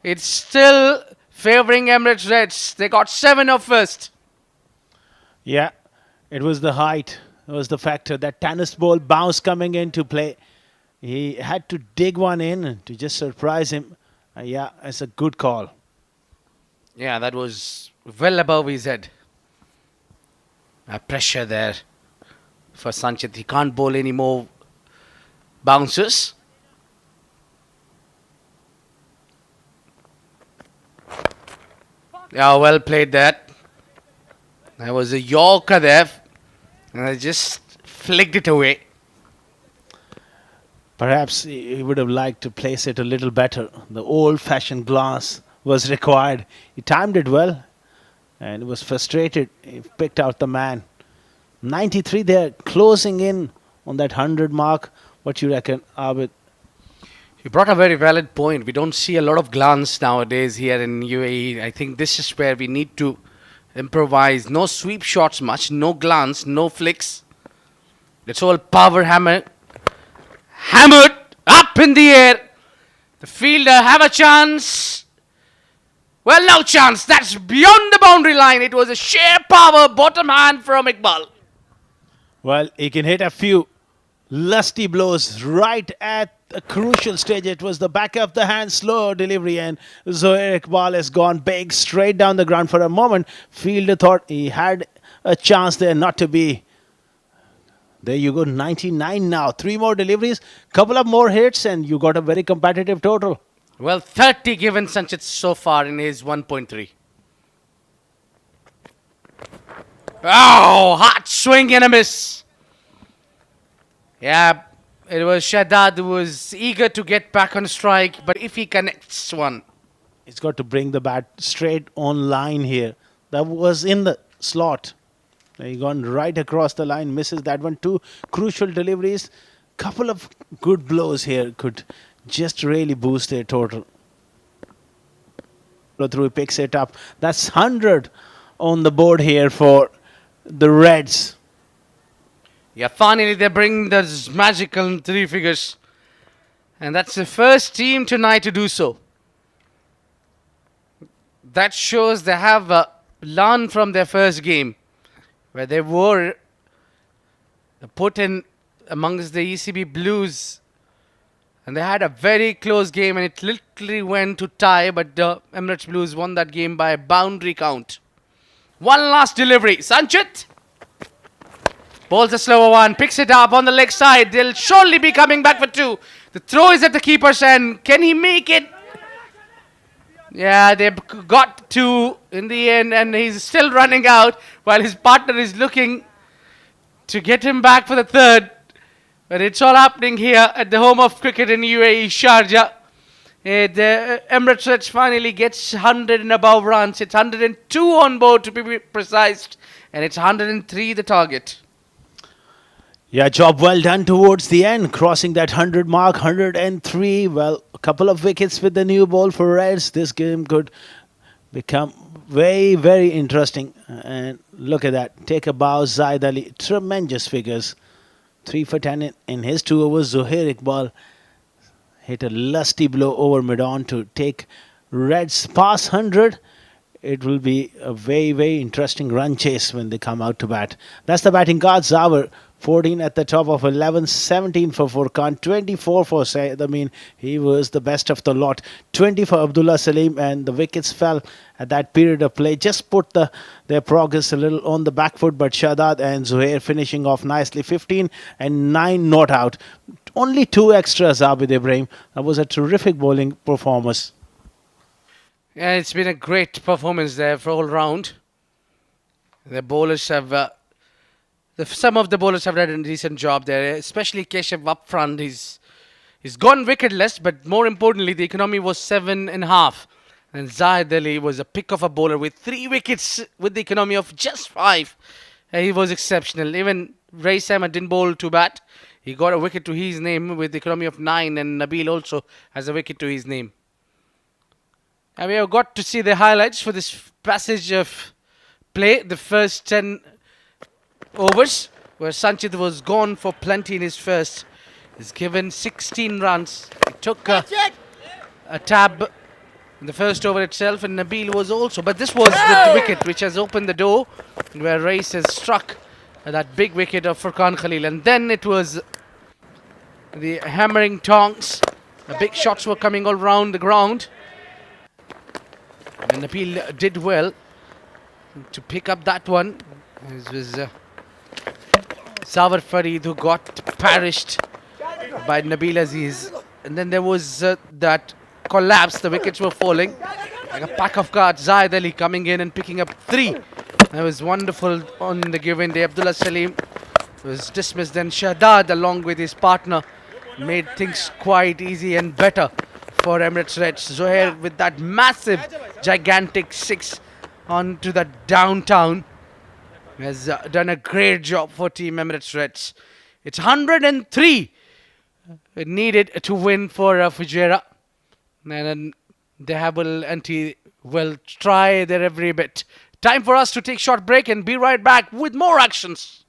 [SPEAKER 2] It's still favouring Emirates Reds. They got 7 off first.
[SPEAKER 6] Yeah, it was the height. It was the factor. That tennis ball bounce coming into play. He had to dig one in to just surprise him. Yeah, it's a good call.
[SPEAKER 2] Yeah, that was well above his head. Pressure there for Sanchit. He can't bowl any more bounces. Yeah, well played that. There was a Yorker there. And I just flicked it away.
[SPEAKER 6] Perhaps he would have liked to place it a little better. The old-fashioned glance was required. He timed it well. And he was frustrated. He picked out the man. 93 there, closing in on that 100 mark. What you reckon, Abid?
[SPEAKER 2] You brought a very valid point. We don't see a lot of glance nowadays here in UAE. I think this is where we need to improvise. No sweep shots much, no glance, no flicks. It's all power hammer. Hammered up in the air. The fielder have a chance. Well, no chance. That's beyond the boundary line. It was a sheer power bottom hand from Iqbal.
[SPEAKER 6] Well, he can hit a few lusty blows right at a crucial stage. It was the back of the hand, slow delivery, and Zohair Iqbal has gone big straight down the ground for a moment. Fielder thought he had a chance there not to be. There you go, 99 now. 3 more deliveries, couple of more hits, and you got a very competitive total.
[SPEAKER 2] Well, 30 given Sanchit so far in his 1.3. Oh, hard swing and a miss. Yeah, it was Shahdad who was eager to get back on strike, but if he connects one.
[SPEAKER 6] He's got to bring the bat straight on line here. That was in the slot. He gone right across the line, misses that one. 2 crucial deliveries. Couple of good blows here could just really boost their total. Through picks it up. That's 100 on the board here for the Reds.
[SPEAKER 2] Yeah, finally they bring those magical 3 figures. And that's the first team tonight to do so. That shows they have learned from their first game, where they were put in amongst the ECB Blues. And they had a very close game, and it literally went to tie, but the Emirates Blues won that game by a boundary count. One last delivery. Sanchit bowls a slower one, picks it up on the leg side. They'll surely be coming back for 2. The throw is at the keeper's end. Can he make it? Yeah, they got 2 in the end, and he's still running out while his partner is looking to get him back for the 3rd. But it's all happening here at the home of cricket in UAE, Sharjah. The Emirates Reds finally gets 100 and above runs. It's 102 on board to be precise, and it's 103 the target.
[SPEAKER 6] Yeah, job well done towards the end, crossing that 100 mark, 103. Well, a couple of wickets with the new ball for Reds. This game could become very, very interesting. And look at that. Take a bow, Zaid Ali. Tremendous figures. 3 for 10 in his 2 overs. Zohair Iqbal hit a lusty blow over mid-on to take Reds past 100. It will be a very, very interesting run chase when they come out to bat. That's the batting cards. Zawar 14 at the top of 11, 17 for Furqan, 24 for Saeed. I mean, he was the best of the lot. 20 for Abdullah Salim, and the wickets fell at that period of play. Just put their progress a little on the back foot, but Shahdad and Zohair finishing off nicely. 15 and 9 not out. Only 2 extras, Abid Ibrahim. That was a terrific bowling performance.
[SPEAKER 2] Yeah, it's been a great performance there for all round. The bowlers have... some of the bowlers have done a decent job there, especially Keshav up front. He's gone wicketless, but more importantly, the economy was 7.5. And Zaid Ali was a pick of a bowler with 3 wickets with the economy of just 5. He was exceptional. Even Ray Samad didn't bowl too bad. He got a wicket to his name with the economy of 9, and Nabil also has a wicket to his name. And we have got to see the highlights for this passage of play, the first 10 overs, where Sanchit was gone for plenty in his first. He's given 16 runs. He took a tab in the first over itself, and Nabil was also. But this was the wicket which has opened the door, where Race has struck that big wicket of Furqan Khalil. And then it was the hammering tongs. The big shots were coming all round the ground. And Nabil did well to pick up that one. This was Zawar Farid who got perished by Nabil Aziz. And then there was that collapse. The wickets were falling like a pack of cards. Zaid Ali coming in and picking up 3. That was wonderful on the given day. Abdullah Salim was dismissed. Then Shahdad, along with his partner, made things quite easy and better for Emirates Reds. Zohair with that massive, gigantic 6 onto the downtown has done a great job for Team Emirates Reds. It's 103 needed to win for Fujairah. And will try their every bit. Time for us to take short break and be right back with more actions.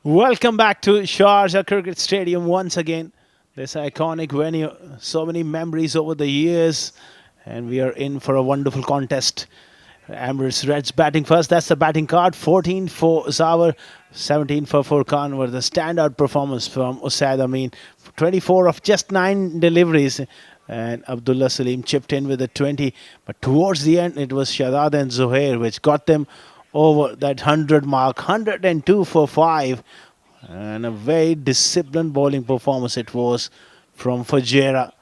[SPEAKER 6] Welcome back to Sharjah Cricket Stadium once again. This iconic venue, so many memories over the years, and we are in for a wonderful contest. Emirates Reds batting first. That's the batting card. 14 for Zawar, 17 for Furqan were the standout performance from Usaid Amin. 24 of just 9 deliveries. And Abdullah Salim chipped in with a 20. But towards the end, it was Shadad and Zuhair which got them over that 100 mark. 102 for 5. And a very disciplined bowling performance it was from Fujairah.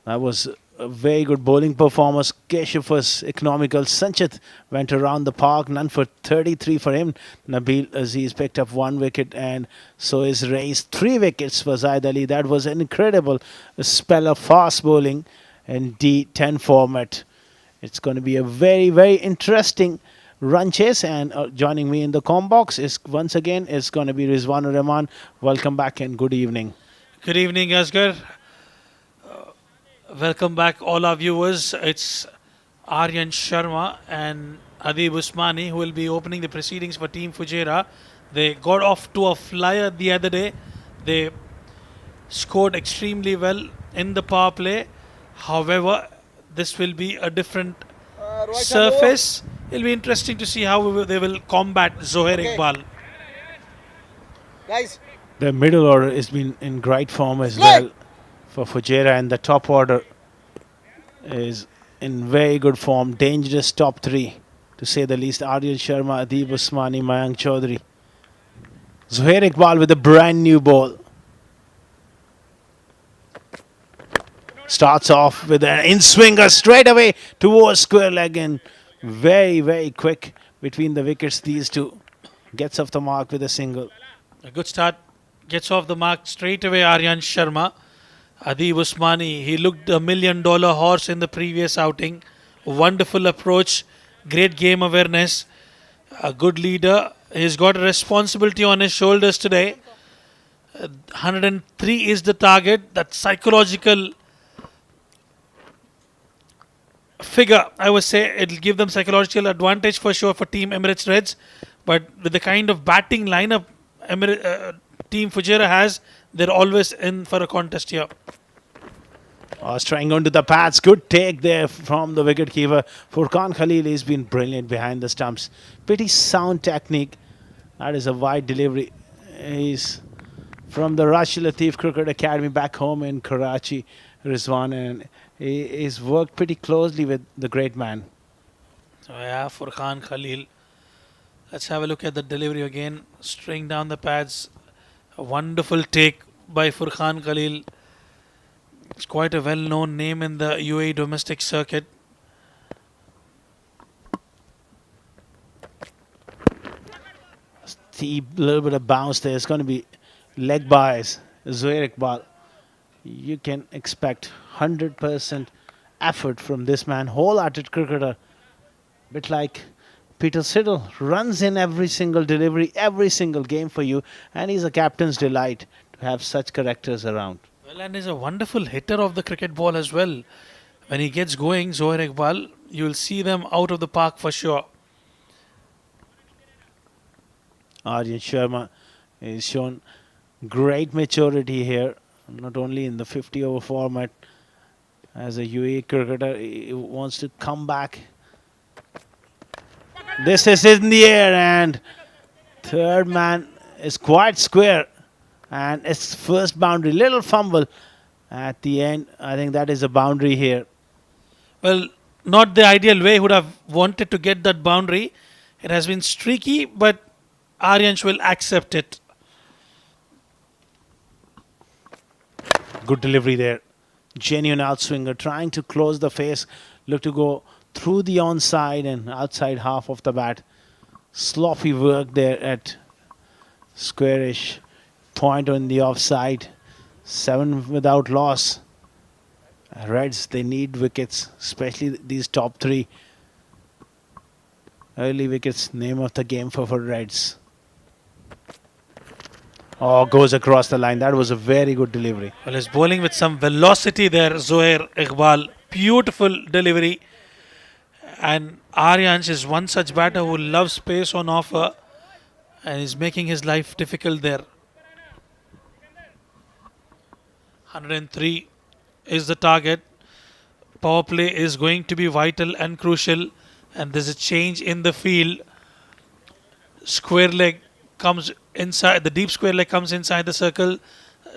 [SPEAKER 6] That was a very good bowling performance. Keshav was economical. Sanchit went around the park. None for 33 for him. Nabil Aziz picked up 1 wicket, and so is raised 3 wickets for Zaid Ali. That was an incredible spell of fast bowling in D10 format. It's going to be a very, very interesting run chase, and joining me in the comm box is once again is going to be Rizwanur Rahman. Welcome back and good evening.
[SPEAKER 1] Good evening, Asghar. Welcome back, all our viewers. It's Aryan Sharma and Adib Usmani who will be opening the proceedings for Team Fujairah. They got off to a flyer the other day. They scored extremely well in the power play. However, this will be a different surface. It'll be interesting to see how they will combat Zohair Iqbal.
[SPEAKER 2] Guys,
[SPEAKER 6] The middle order has been in great form as well for Fujairah, and the top order is in very good form. Dangerous top 3 to say the least. Aryan Sharma, Adib Usmani, Mayank Chaudhary. Zohair Iqbal with a brand new ball. Starts off with an in-swinger straight away towards square leg, and very, very quick between the wickets. These two gets off the mark with a single.
[SPEAKER 1] A good start. Gets off the mark straight away, Aryan Sharma. Adib Usmani, he looked $1 million horse in the previous outing. Wonderful approach, great game awareness, a good leader. He's got a responsibility on his shoulders today. 103 is the target. That psychological figure, I would say, it'll give them psychological advantage for sure for Team Emirates Reds. But with the kind of batting lineup Team Fujairah has, they're always in for a contest here.
[SPEAKER 6] Trying onto the pads. Good take there from the wicketkeeper. Furqan Khalil has been brilliant behind the stumps. Pretty sound technique. That is a wide delivery. He's from the Rashid Latif Cricket Academy back home in Karachi, Rizwan, and he's worked pretty closely with the great man.
[SPEAKER 1] So yeah, Furqan Khalil. Let's have a look at the delivery again. String down the pads. A wonderful take by Furqan Khalil. It's quite a well-known name in the UAE domestic circuit.
[SPEAKER 6] A little bit of bounce there. It's going to be leg bias. Zohair Iqbal. You can expect 100% effort from this man. Wholehearted cricketer. Bit like Peter Siddle, runs in every single delivery, every single game for you, and he's a captain's delight to have such characters around.
[SPEAKER 1] Well, and he's a wonderful hitter of the cricket ball as well. When he gets going, Zohair Iqbal, you will see them out of the park for sure.
[SPEAKER 6] Aryan Sharma has shown great maturity here, not only in the 50-over format. As a UAE cricketer, he wants to come back. This is in the air, and third man is quite square, and it's first boundary. Little fumble at the end. I think that is a boundary here.
[SPEAKER 1] Well, not the ideal way. He would have wanted to get that boundary. It has been streaky, but Aryansh will accept it.
[SPEAKER 6] Good delivery there. Genuine outswinger, trying to close the face. Look to go through the onside and outside half of the bat. Sloppy work there at squarish point on the offside. 7 without loss. Reds, they need wickets, especially these top 3. Early wickets, name of the game for Reds. Oh, goes across the line. That was a very good delivery.
[SPEAKER 1] Well, he's bowling with some velocity there, Zohair Iqbal. Beautiful delivery. And Aryansh is one such batter who loves pace on offer and is making his life difficult there. 103 is the target. Power play is going to be vital and crucial, and there's a change in the field. Square leg comes inside, the deep square leg comes inside the circle.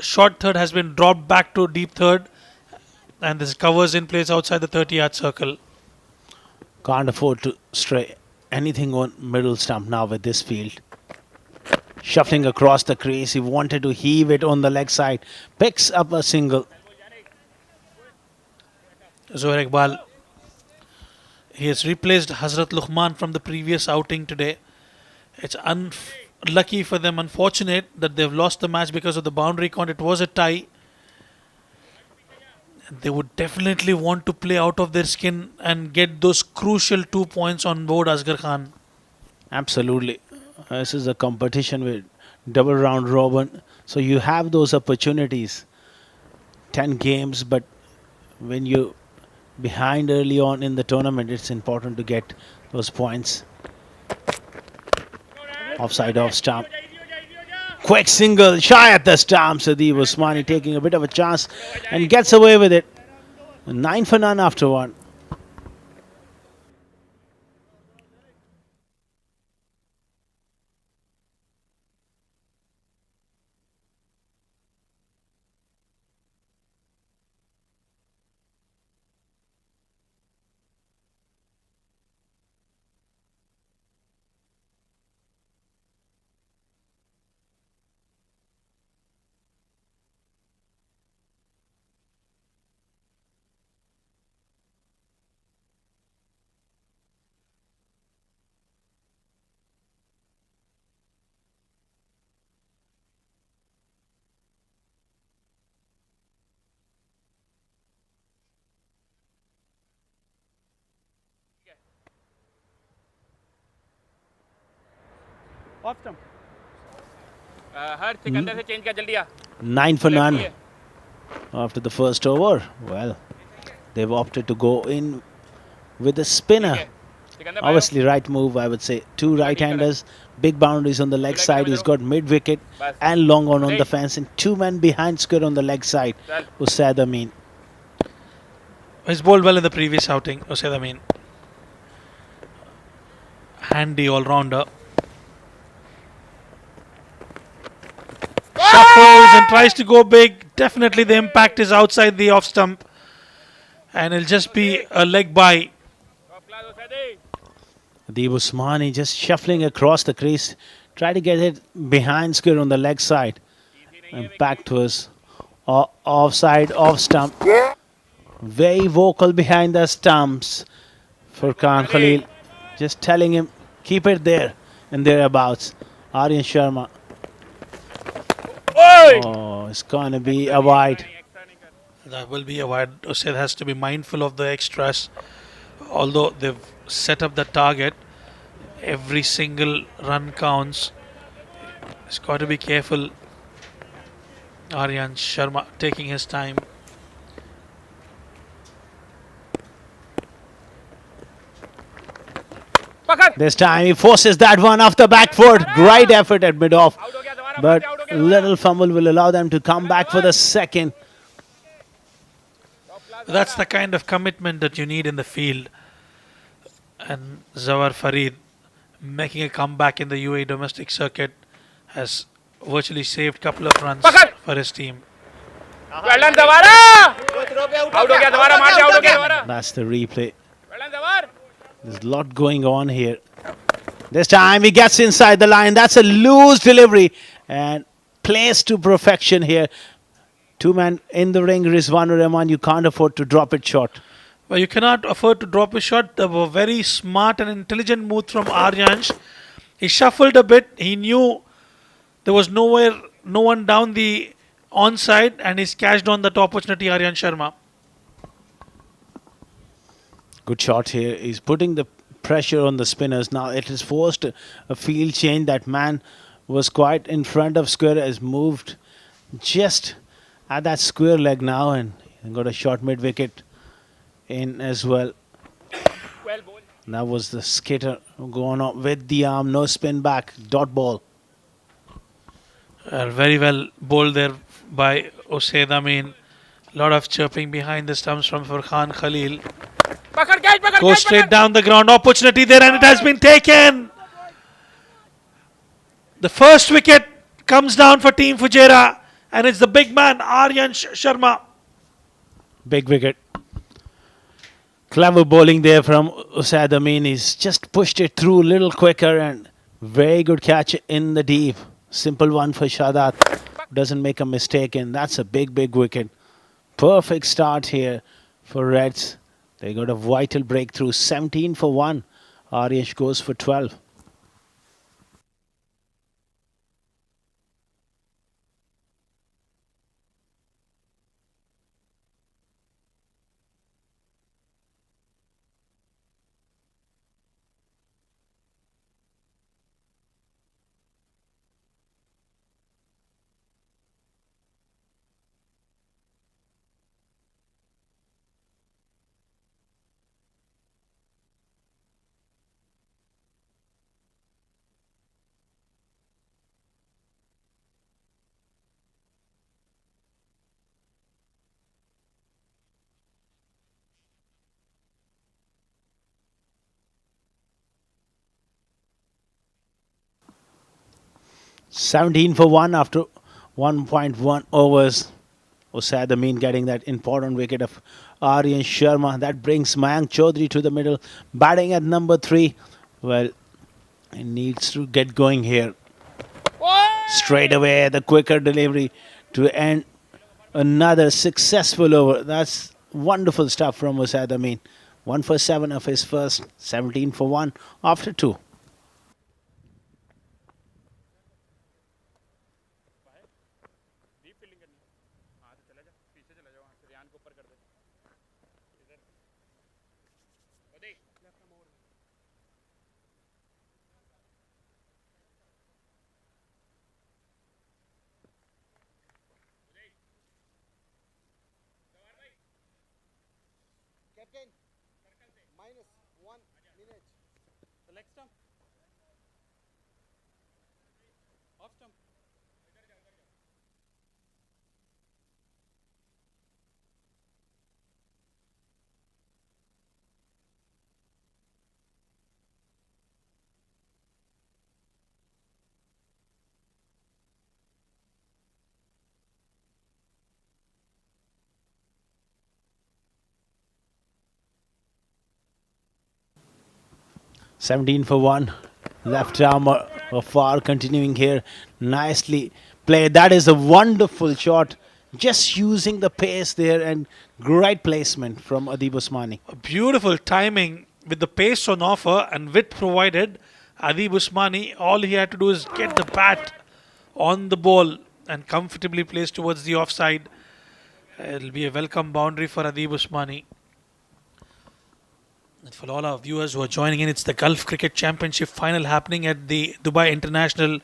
[SPEAKER 1] Short third has been dropped back to deep third, and this covers in place outside the 30-yard circle.
[SPEAKER 6] Can't afford to stray anything on middle stump now with this field. Shuffling across the crease, he wanted to heave it on the leg side. Picks up a single.
[SPEAKER 1] Zohair Iqbal, he has replaced Hazrat Luqman from the previous outing today. It's unlucky for them, unfortunate that they've lost the match because of the boundary count. It was a tie. They would definitely want to play out of their skin and get those crucial 2 points on board Asghar Khan.
[SPEAKER 6] Absolutely. This is a competition with double round robin. So you have those opportunities. 10 games, but when you're behind early on in the tournament, it's important to get those points. Offside off stump. Quick single, shy at the stump. Sadeep Usmani taking a bit of a chance and gets away with it. 9 for none after one.
[SPEAKER 4] हर सिकंदर से change कर जल्दी आ
[SPEAKER 6] 9 for none after the first over. Well, they've opted to go in with a spinner. Obviously, right move, I would say. Two right-handers, big boundaries on the leg side. He's got mid-wicket and long on the fence, and two men behind square on the leg side. Usaid Amin.
[SPEAKER 1] He's bowled well in the previous outing, Usaid Amin. Handy all-rounder. Shuffles and tries to go big. Definitely the impact is outside the off stump. And it'll just be a leg bye.
[SPEAKER 6] Deep Usmani just shuffling across the crease. Try to get it behind square on the leg side. And back to us. Offside, off stump. Very vocal behind the stumps. Furkan Khalil just telling him, keep it there and thereabouts. Aryan Sharma. Oh, it's going to be a wide.
[SPEAKER 1] That will be a wide. Usaid has to be mindful of the extras. Although they've set up the target, every single run counts. He's got to be careful. Aryan Sharma taking his time.
[SPEAKER 6] This time he forces that one off the back foot. Great effort at mid-off. But little fumble will allow them to come back for the second.
[SPEAKER 1] That's the kind of commitment that you need in the field. And Zawar Farid making a comeback in the UAE domestic circuit has virtually saved a couple of runs for his team.
[SPEAKER 6] That's the replay. There's a lot going on here. This time he gets inside the line. That's a loose delivery and placed to perfection here. Two men in the ring, Rizwanur Rahman. You can't afford to drop it short.
[SPEAKER 1] Well, you cannot afford to drop a shot. They were very smart and intelligent move from Aryansh. He shuffled a bit. He knew there was no one down the onside, and he's cashed on that opportunity, Aryan Sharma.
[SPEAKER 6] Good shot here. He's putting the pressure on the spinners. Now it has forced a field change. That man was quite in front of square, has moved just at that square leg now and got a short mid-wicket in as well. That was the skitter going on with the arm, no spin back, dot ball.
[SPEAKER 1] Very well bowled there by Usaid Amin. A lot of chirping behind the stumps from Furqan Khalil. Goes straight down the ground. Opportunity there, and it has been taken. The first wicket comes down for Team Fujairah, and it's the big man Aryan Sharma.
[SPEAKER 6] Big wicket. Clever bowling there from Usaid Amin. He's just pushed it through a little quicker, and very good catch in the deep. Simple one for Shadat. Doesn't make a mistake, and that's a big, big wicket. Perfect start here for Reds. They got a vital breakthrough. 17 for 1. Aryesh goes for 12. $17 for 1 after 1.1 overs. Usaid Amin getting that important wicket of Aryan Sharma. That brings Mayank Chaudhary to the middle, batting at number 3. Well, he needs to get going here. Straight away, the quicker delivery to end another successful over. That's wonderful stuff from Usaid Amin. 1 for 7 of his first, 17 for 1 after 2.
[SPEAKER 2] Select stump. Off stump.
[SPEAKER 6] 17 for 1. Left arm far continuing here. Nicely played. That is a wonderful shot. Just using the pace there and great placement from Adib Usmani.
[SPEAKER 1] A beautiful timing with the pace on offer and width provided. Adib Usmani, all he had to do is get the bat on the ball and comfortably placed towards the offside. It'll be a welcome boundary for Adib Usmani. And for all our viewers who are joining in, it's the Gulf Cricket Championship final happening at the Dubai International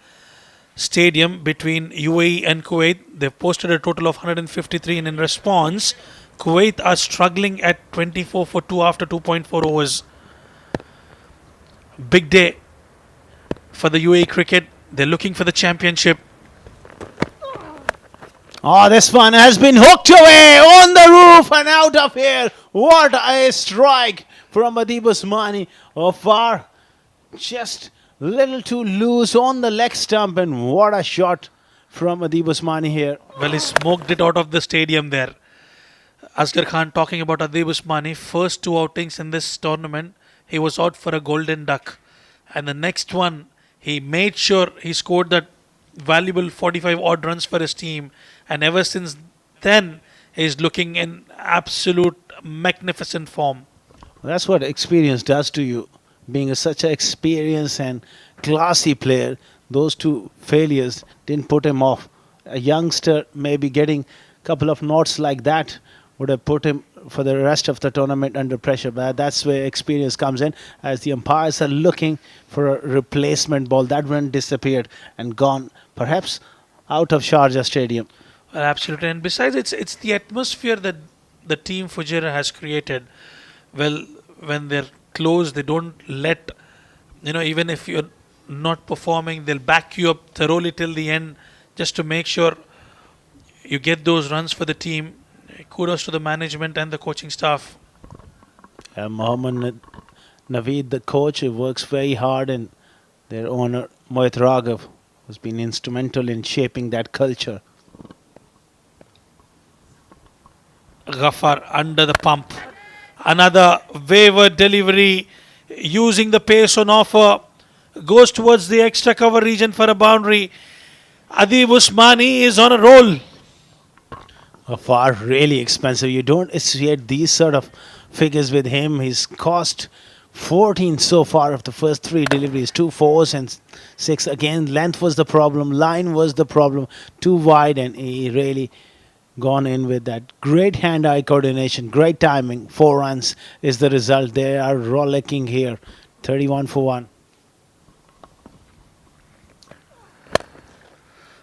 [SPEAKER 1] Stadium between UAE and Kuwait. They've posted a total of 153, and in response, Kuwait are struggling at 24 for 2 after 2.4 overs. Big day for the UAE cricket. They're looking for the championship.
[SPEAKER 6] Oh, this one has been hooked away on the roof and out of here. What a strike from Adib Usmani. Far, just little too loose on the leg stump, and what a shot from Adib Usmani here.
[SPEAKER 1] Well, he smoked it out of the stadium there. Asghar Khan talking about Adib Usmani. First 2 outings in this tournament, he was out for a golden duck. And the next one, he made sure he scored that valuable 45 odd runs for his team. And ever since then, he's looking in absolute magnificent form.
[SPEAKER 6] That's what experience does to you. Being such an experienced and classy player, those 2 failures didn't put him off. A youngster maybe getting a couple of knots like that would have put him for the rest of the tournament under pressure. But that's where experience comes in, as the umpires are looking for a replacement ball. That one disappeared and gone, perhaps out of Sharjah Stadium.
[SPEAKER 1] Well, absolutely. And besides, it's the atmosphere that the team Fujairah has created. well, when they're close, they don't let, even if you're not performing, they'll back you up thoroughly till the end just to make sure you get those runs for the team. Kudos to the management and the coaching staff.
[SPEAKER 6] Mohammad Naveed, the coach, who works very hard, and their owner Mohit Raghav has been instrumental in shaping that culture.
[SPEAKER 1] Ghaffar under the pump. Another wayward delivery using the pace on offer. Goes towards the extra cover region for a boundary. Adib Usmani is on a roll.
[SPEAKER 6] Far really expensive. You don't associate these sort of figures with him. He's cost 14 so far of the first three deliveries, 2 fours and 6. Again, length was the problem, line was the problem, too wide, and he really gone in with that. Great hand-eye coordination, great timing. 4 runs is the result. They are rollicking here. 31 for 1.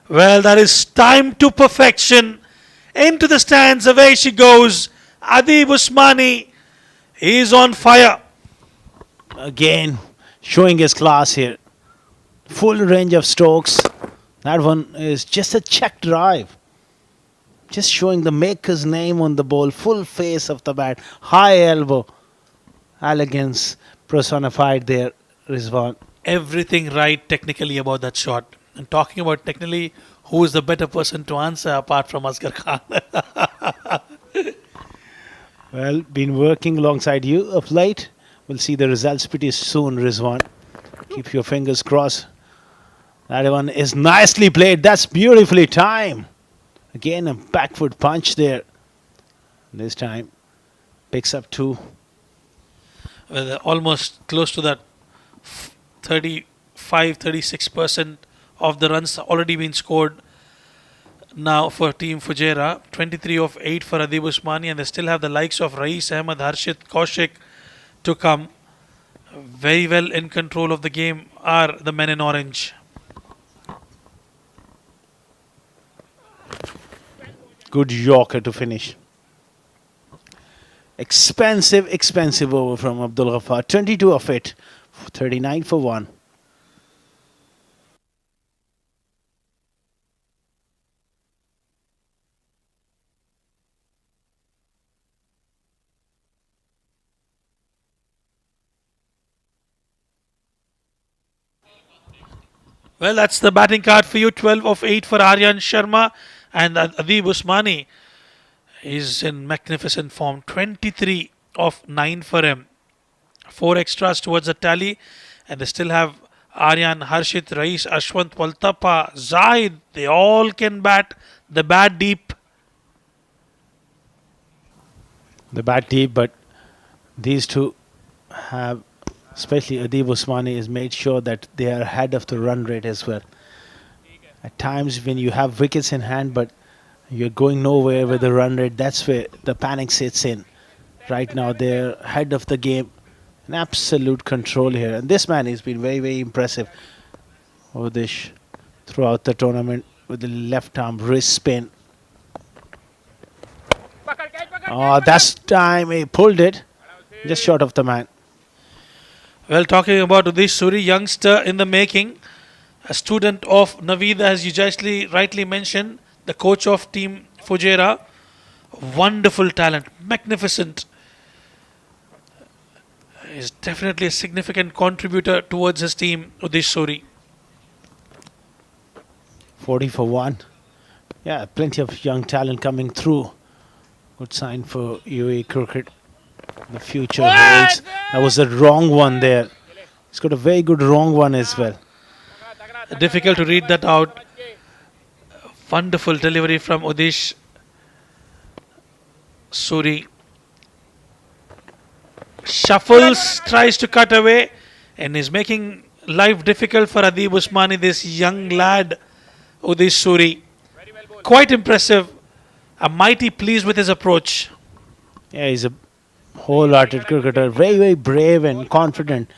[SPEAKER 1] Well, that is time to perfection. Into the stands, away she goes. Adib Usmani is on fire.
[SPEAKER 6] Again, showing his class here. Full range of strokes. That one is just a check drive. Just showing the maker's name on the ball. Full face of the bat. High elbow. Elegance personified there, Rizwan.
[SPEAKER 1] Everything right technically about that shot. And talking about technically, who is the better person to answer apart from Asghar Khan?
[SPEAKER 6] Well, been working alongside you of late. We'll see the results pretty soon, Rizwan. Keep your fingers crossed. That one is nicely played. That's beautifully timed. Again, a backfoot punch there. This time, picks up 2.
[SPEAKER 1] Well, they're almost close to that 36% of the runs already been scored now for Team Fujairah. 23 of 8 for Adib Usmani, and they still have the likes of Rais Ahmed, Harshit, Kaushik to come. Very well in control of the game are the men in orange.
[SPEAKER 6] Good Yorker to finish. Expensive over from Abdul Ghaffar. 22 of it. 39 for 1.
[SPEAKER 1] Well, that's the batting card for you. 12 of 8 for Aryan Sharma, and Adib Usmani is in magnificent form. 23 of 9 for him. 4 extras towards the tally, and they still have Aryan, Harshit, Rais, Ashwant, Waltapa, Zaid. They all can bat. The bat deep.
[SPEAKER 6] The bat deep, but these two have, especially Adib Usmani, has made sure that they are ahead of the run rate as well. At times when you have wickets in hand but you're going nowhere with the run rate, that's where the panic sets in. Right now they're ahead of the game. An absolute control here. And this man has been very impressive. Odish throughout the tournament with the left arm wrist spin. Oh, that's time he pulled it. Just short of the man.
[SPEAKER 1] Well, talking about Udish Suri, youngster in the making, a student of Naveed, as you justly rightly mentioned, the coach of Team Fujairah. Wonderful talent, magnificent. Is definitely a significant contributor towards his team, Udish Suri.
[SPEAKER 6] 40 for 1. Yeah, plenty of young talent coming through. Good sign for UAE cricket. The future holds. That was a wrong one there. He's got a very good wrong one as well.
[SPEAKER 1] Difficult to read that out. Wonderful delivery from Udish Suri. Shuffles, tries to cut away, and is making life difficult for Adib Usmani, this young lad, Udish Suri. Quite impressive. I'm mighty pleased with his approach.
[SPEAKER 6] Yeah, he's a wholehearted cricketer. Very brave and confident.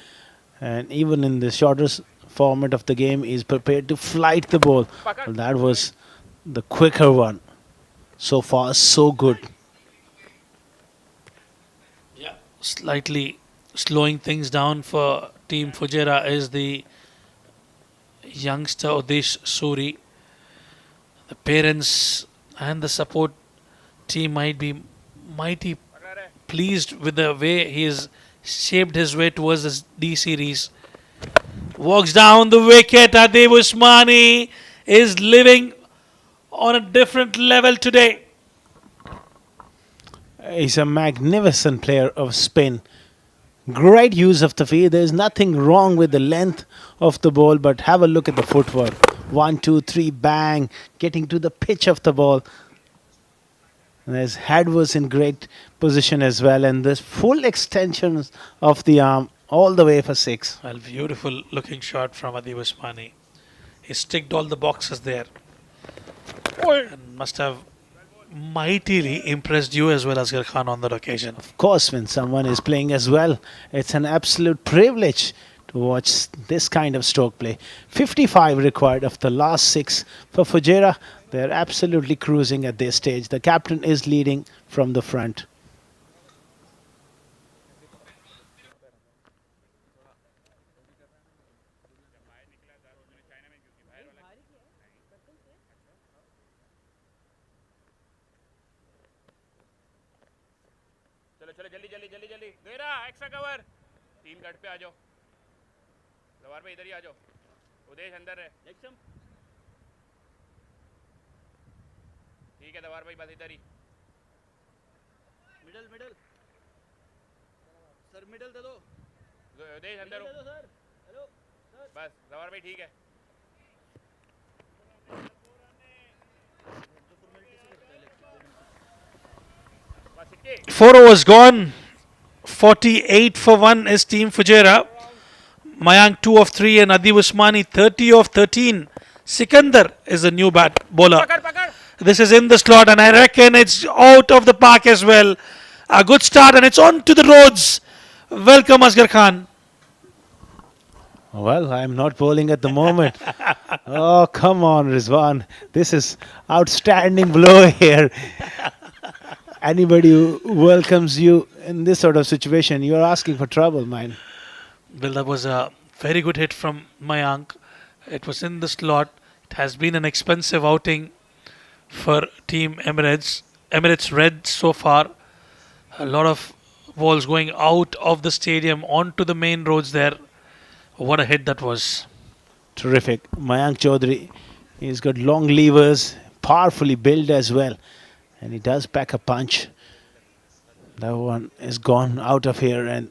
[SPEAKER 6] And even in the shortest format of the game, he's prepared to flight the ball. Well, that was the quicker one. So far, so good.
[SPEAKER 1] Slightly slowing things down for Team Fujairah is the youngster Udesh Suri. The parents and the support team might be mighty pleased with the way he has shaped his way towards this D series. Walks down the wicket. Adib Usmani is living on a different level today.
[SPEAKER 6] He's a magnificent player of spin. Great use of the field. There's nothing wrong with the length of the ball, but have a look at the footwork. 1, 2, 3, bang, getting to the pitch of the ball. And his head was in great position as well, and this full extension of the arm all the way for 6.
[SPEAKER 1] Well, beautiful looking shot from Adib Usmani. He ticked all the boxes there and must have mightily impressed you as well as Asghar Khan on that occasion.
[SPEAKER 6] Of course, when someone is playing as well, it's an absolute privilege to watch this kind of stroke play. 55 required of the last 6 for Fujairah. They're absolutely cruising at this stage. The captain is leading from the front.
[SPEAKER 4] चलो चलो जल्दी जल्दी जल्दी जल्दी घेरा extra cover 3 गट पे आ जाओ लवार भाई इधर ही आ जाओ उदेश अंदर है ठीक है दवार भाई बस इधर ही मिडल मिडल सर मिडल दे दो उदेश अंदर हो सर हेलो बस दवार भाई ठीक है
[SPEAKER 1] 4 overs gone. 48 for 1 is Team Fujairah. Mayank 2 of 3 and Adib Usmani 30 of 13. Sikandar is a new bowler. This is in the slot and I reckon it's out of the park as well. A good start and it's on to the roads. Welcome Asghar Khan.
[SPEAKER 6] Well, I'm not bowling at the moment. Oh, come on, Rizwan. This is outstanding blow here. Anybody who welcomes you in this sort of situation, you're asking for trouble, man.
[SPEAKER 1] Well, that was a very good hit from Mayank. It was in the slot. It has been an expensive outing for Team Emirates. Emirates Red so far. A lot of balls going out of the stadium onto the main roads there. What a hit that was.
[SPEAKER 6] Terrific. Mayank Chaudhary, he's got long levers, powerfully built as well. And he does pack a punch. That one is gone out of here, and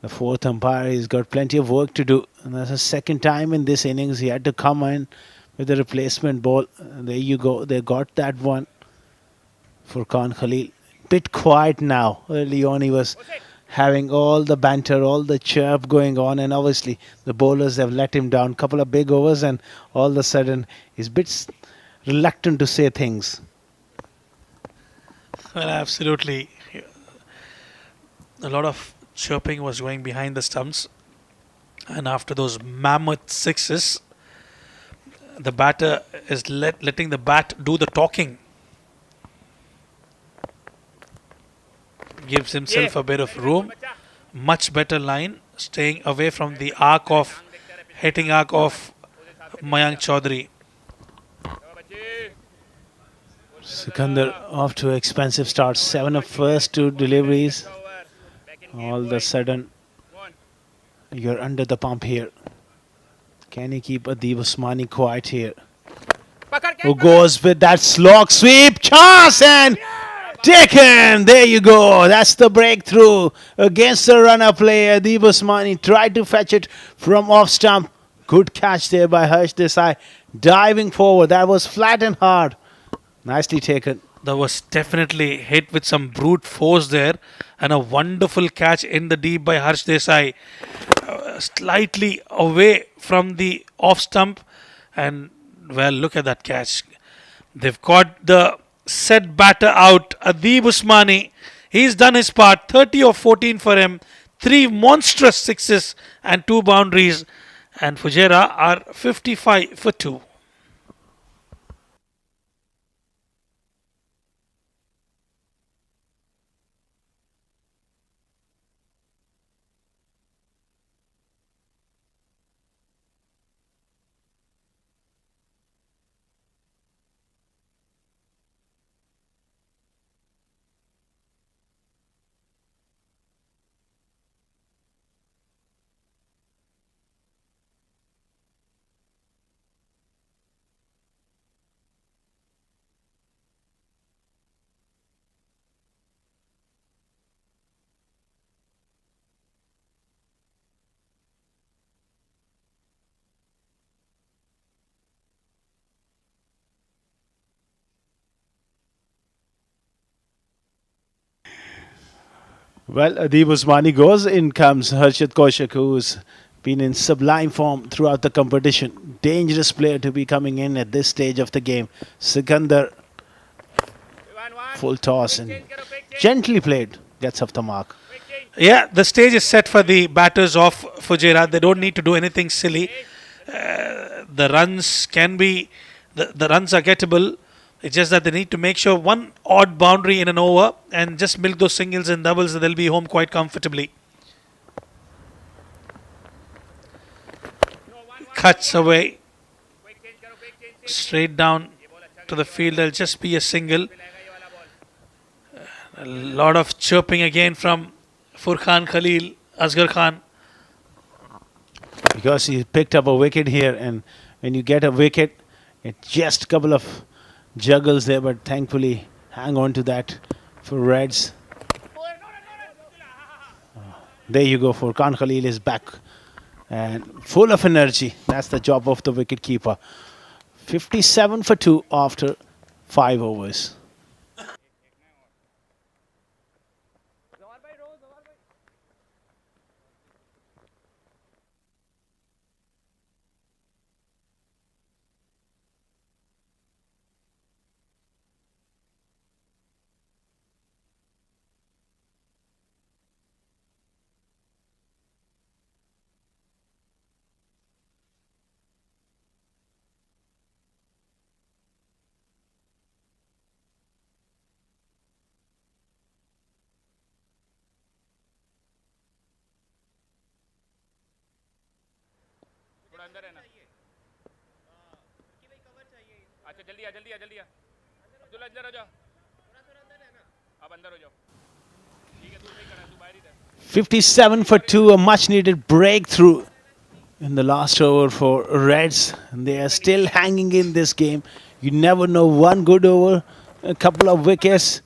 [SPEAKER 6] the fourth umpire, he's got plenty of work to do. And that's the second time in this innings he had to come in with a replacement ball. There you go. They got that one for Khan Khalil. Bit quiet now. Early on he was having all the banter, all the chirp going on, and obviously the bowlers have let him down. Couple of big overs and all of a sudden he's a bit reluctant to say things.
[SPEAKER 1] Well, absolutely. A lot of chirping was going behind the stumps. And after those mammoth sixes, the batter is letting the bat do the talking. Gives himself a bit of room. Much better line. Staying away from the hitting arc of Mayank Chaudhary.
[SPEAKER 6] Sikandar off to an expensive start. 7 of first 2 deliveries. All of a sudden, you're under the pump here. Can he keep Adib Usmani quiet here? Who goes with that slog sweep? Chance and taken. There you go. That's the breakthrough against the runner play. Adib Usmani tried to fetch it from off stump. Good catch there by Harsh Desai. Diving forward. That was flat and hard. Nicely taken.
[SPEAKER 1] That was definitely hit with some brute force there, and a wonderful catch in the deep by Harsh Desai. Slightly away from the off stump, and well, look at that catch. They've got the set batter out. Adib Usmani, he's done his part. 30 of 14 for him. 3 monstrous sixes and 2 boundaries, and Fujairah are 55 for 2.
[SPEAKER 6] Well, Adib Usmani goes. In comes Harshit Kaushik, who's been in sublime form throughout the competition. Dangerous player to be coming in at this stage of the game. Sikandar, full toss and gently played. Gets off the mark.
[SPEAKER 1] Yeah, the stage is set for the batters of Fujairah. They don't need to do anything silly. The runs can be, the runs are gettable. It's just that they need to make sure one odd boundary in an over and just milk those singles and doubles, and they'll be home quite comfortably. Cuts away, straight down to the field. There'll just be a single. A lot of chirping again from Furqan Khalil, Asghar Khan.
[SPEAKER 6] Because he picked up a wicket here, and when you get a wicket, it's just a couple of juggles there, but thankfully hang on to that for Reds. There you go. Furqan Khalil is back and full of energy. That's the job of the wicket keeper. 57 for 2 after 5 overs.
[SPEAKER 4] अच्छा जल्दी आ जल्दी आ जल्दी आ अब्दुल्ला इधर आ जाओ अब अंदर हो जाओ ठीक है तू नहीं खड़ा तू बाहर ही रह
[SPEAKER 6] 57 for 2, a much needed breakthrough in the last over for Reds. And they are still hanging in this game. You never know, one good over, a couple of wickets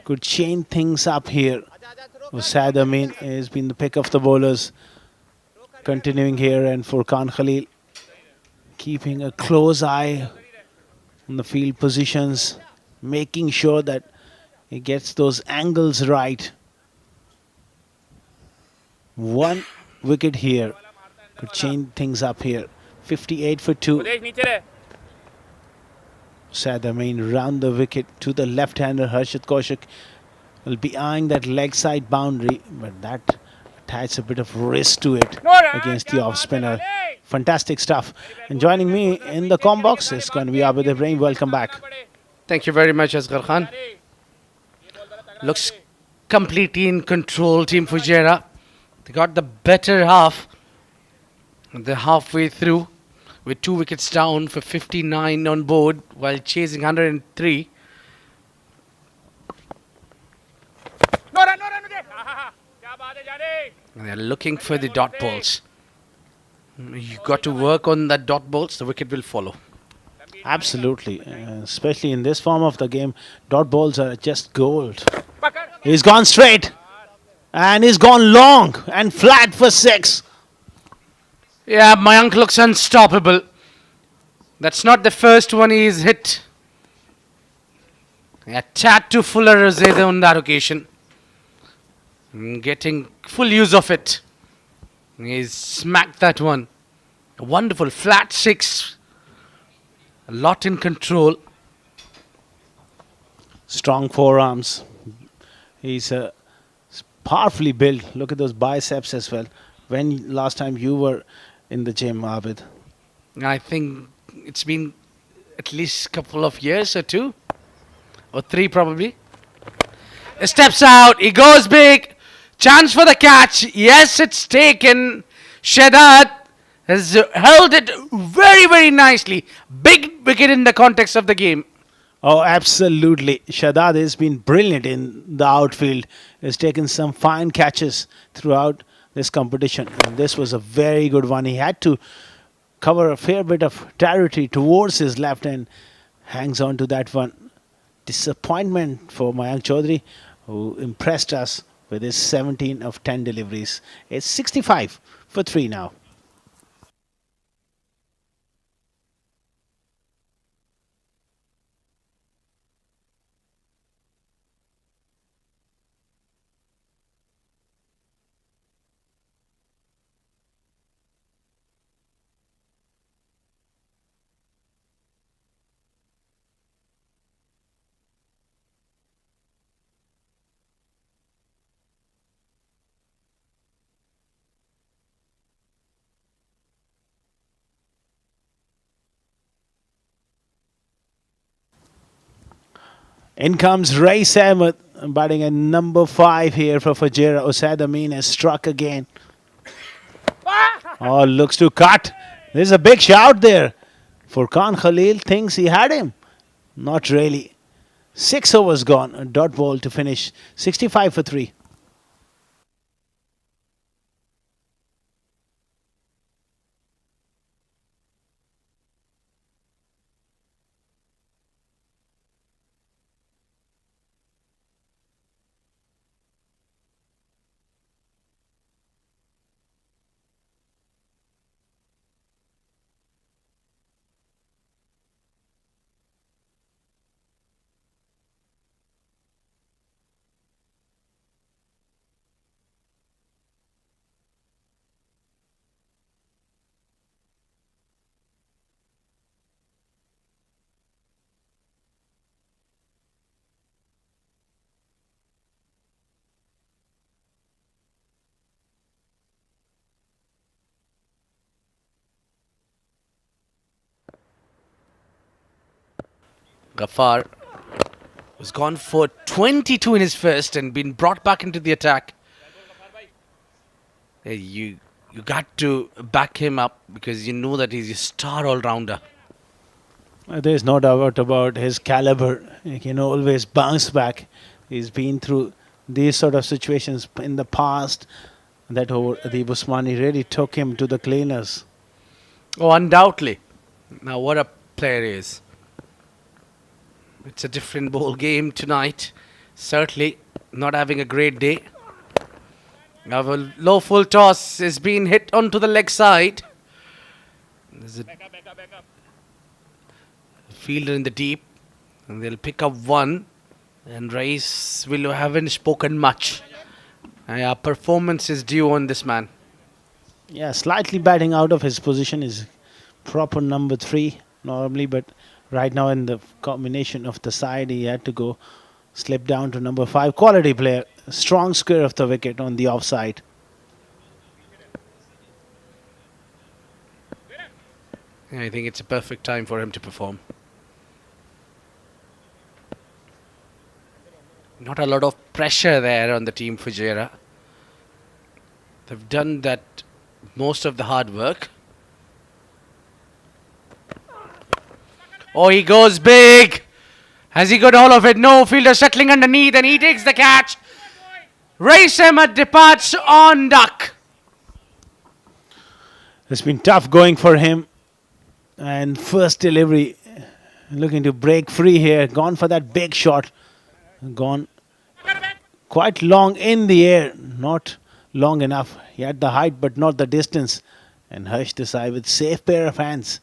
[SPEAKER 6] could change things up here. Usaid Amin has been the pick of the bowlers. Continuing here, and Furqan Khalil keeping a close eye on the field positions, making sure that he gets those angles right. One wicket here could change things up here. 58 for 2.
[SPEAKER 4] देख नीचे रह
[SPEAKER 6] Said Amin round the wicket to the left-hander. Harshit Kaushik will be eyeing that leg side boundary, but that attached a bit of risk to it against the off-spinner. Fantastic stuff. And joining me in the com box is going to be Abid Ibrahim. Welcome back.
[SPEAKER 2] Thank you very much, Asghar Khan. Looks completely in control, Team Fujairah. They got the better half. They're halfway through with 2 wickets down for 59 on board while chasing 103.
[SPEAKER 4] No run मुझे क्या बात है जाने
[SPEAKER 2] And they're looking for the dot balls. You got to work on that dot balls. The wicket will follow.
[SPEAKER 6] Absolutely. Especially in this form of the game, dot balls are just gold. He's gone straight. And he's gone long and flat for 6.
[SPEAKER 2] Yeah, Mayank looks unstoppable. That's not the first one he's hit. A tad too fuller Roseda on that occasion. Getting full use of it. He's smacked that one. A wonderful flat 6. A lot in control.
[SPEAKER 6] Strong forearms. He's powerfully built. Look at those biceps as well. When last time you were in the gym, Abid?
[SPEAKER 2] I think it's been at least a couple of years or 2 or 3 probably. He steps out. He goes big. Chance for the catch. Yes, it's taken. Shadad has held it very, very nicely. Big wicket in the context of the game.
[SPEAKER 6] Oh, absolutely. Shadad has been brilliant in the outfield. Has taken some fine catches throughout this competition. And this was a very good one. He had to cover a fair bit of territory towards his left and hangs on to that one. Disappointment for Mayank Chaudhary, who impressed us with his 17 of 10 deliveries. It's 65 for 3 now. In comes Rais Ahmed, batting at number 5 here for Fujairah. Usaid Amin has struck again. Oh, looks to cut. There's a big shout there. Furqan Khalil thinks he had him. Not really. 6 overs gone. A dot ball to finish. 65 for 3.
[SPEAKER 2] Ghaffar was gone for 22 in his first and been brought back into the attack. You got to back him up because you know that he's a star all-rounder.
[SPEAKER 6] There's no doubt about his caliber. He can always bounce back. He's been through these sort of situations in the past. That the Usmani really took him to the cleaners.
[SPEAKER 2] Oh, undoubtedly. Now, what a player he is. It's a different ball game tonight. Certainly not having a great day. Now, a low full toss is being hit onto the leg side. There's a fielder in the deep, and they'll pick up one. And Rais haven't spoken much. Performance is due on this man.
[SPEAKER 6] Yeah, slightly batting out of his position is proper number 3 normally, but right now in the combination of the side, he had to go slip down to number 5. Quality player, strong square of the wicket on the offside.
[SPEAKER 2] I think it's a perfect time for him to perform. Not a lot of pressure there on the team Fujairah. They've done that most of the hard work. Oh, he goes big. Has he got all of it? No, fielder settling underneath and he takes the catch. Rais Ahmed departs on duck.
[SPEAKER 6] It's been tough going for him. And first delivery, looking to break free here. Gone for that big shot. Gone quite long in the air. Not long enough. He had the height but not the distance. And Harsh Desai with safe pair of hands.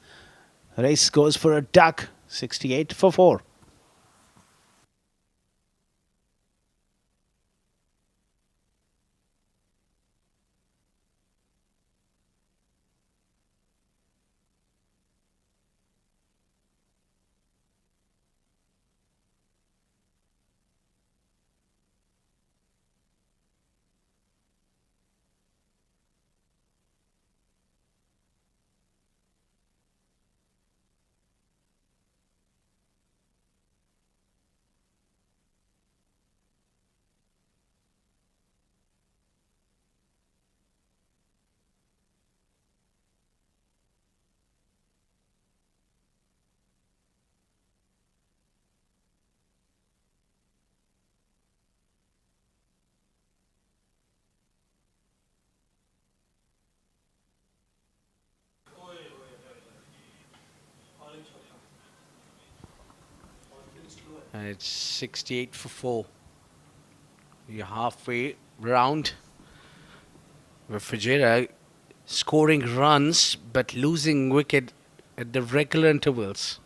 [SPEAKER 6] Race goes for a duck. 68 for 4.
[SPEAKER 2] And it's 68 for 4. You're halfway round. Where Fujairah scoring runs but losing wicket at the regular intervals.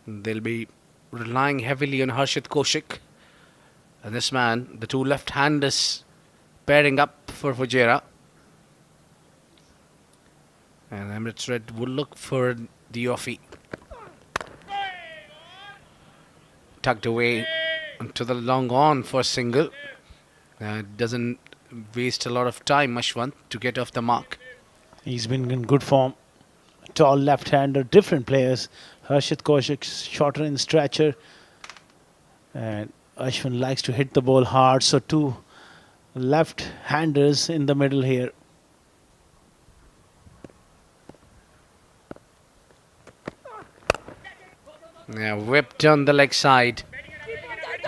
[SPEAKER 2] They'll be relying heavily on Harshit Kaushik. And this man, the two left-handers pairing up for Fujairah. And Emirates Red will look for the offie. Tucked away to the long on for a single. Doesn't waste a lot of time, Ashwant, to get off the mark.
[SPEAKER 6] He's been in good form. Tall left-hander, different players. Harshit Kaushik shorter in stature, and Ashwin likes to hit the ball hard. So two left-handers in the middle here.
[SPEAKER 2] Yeah, whipped on the leg side.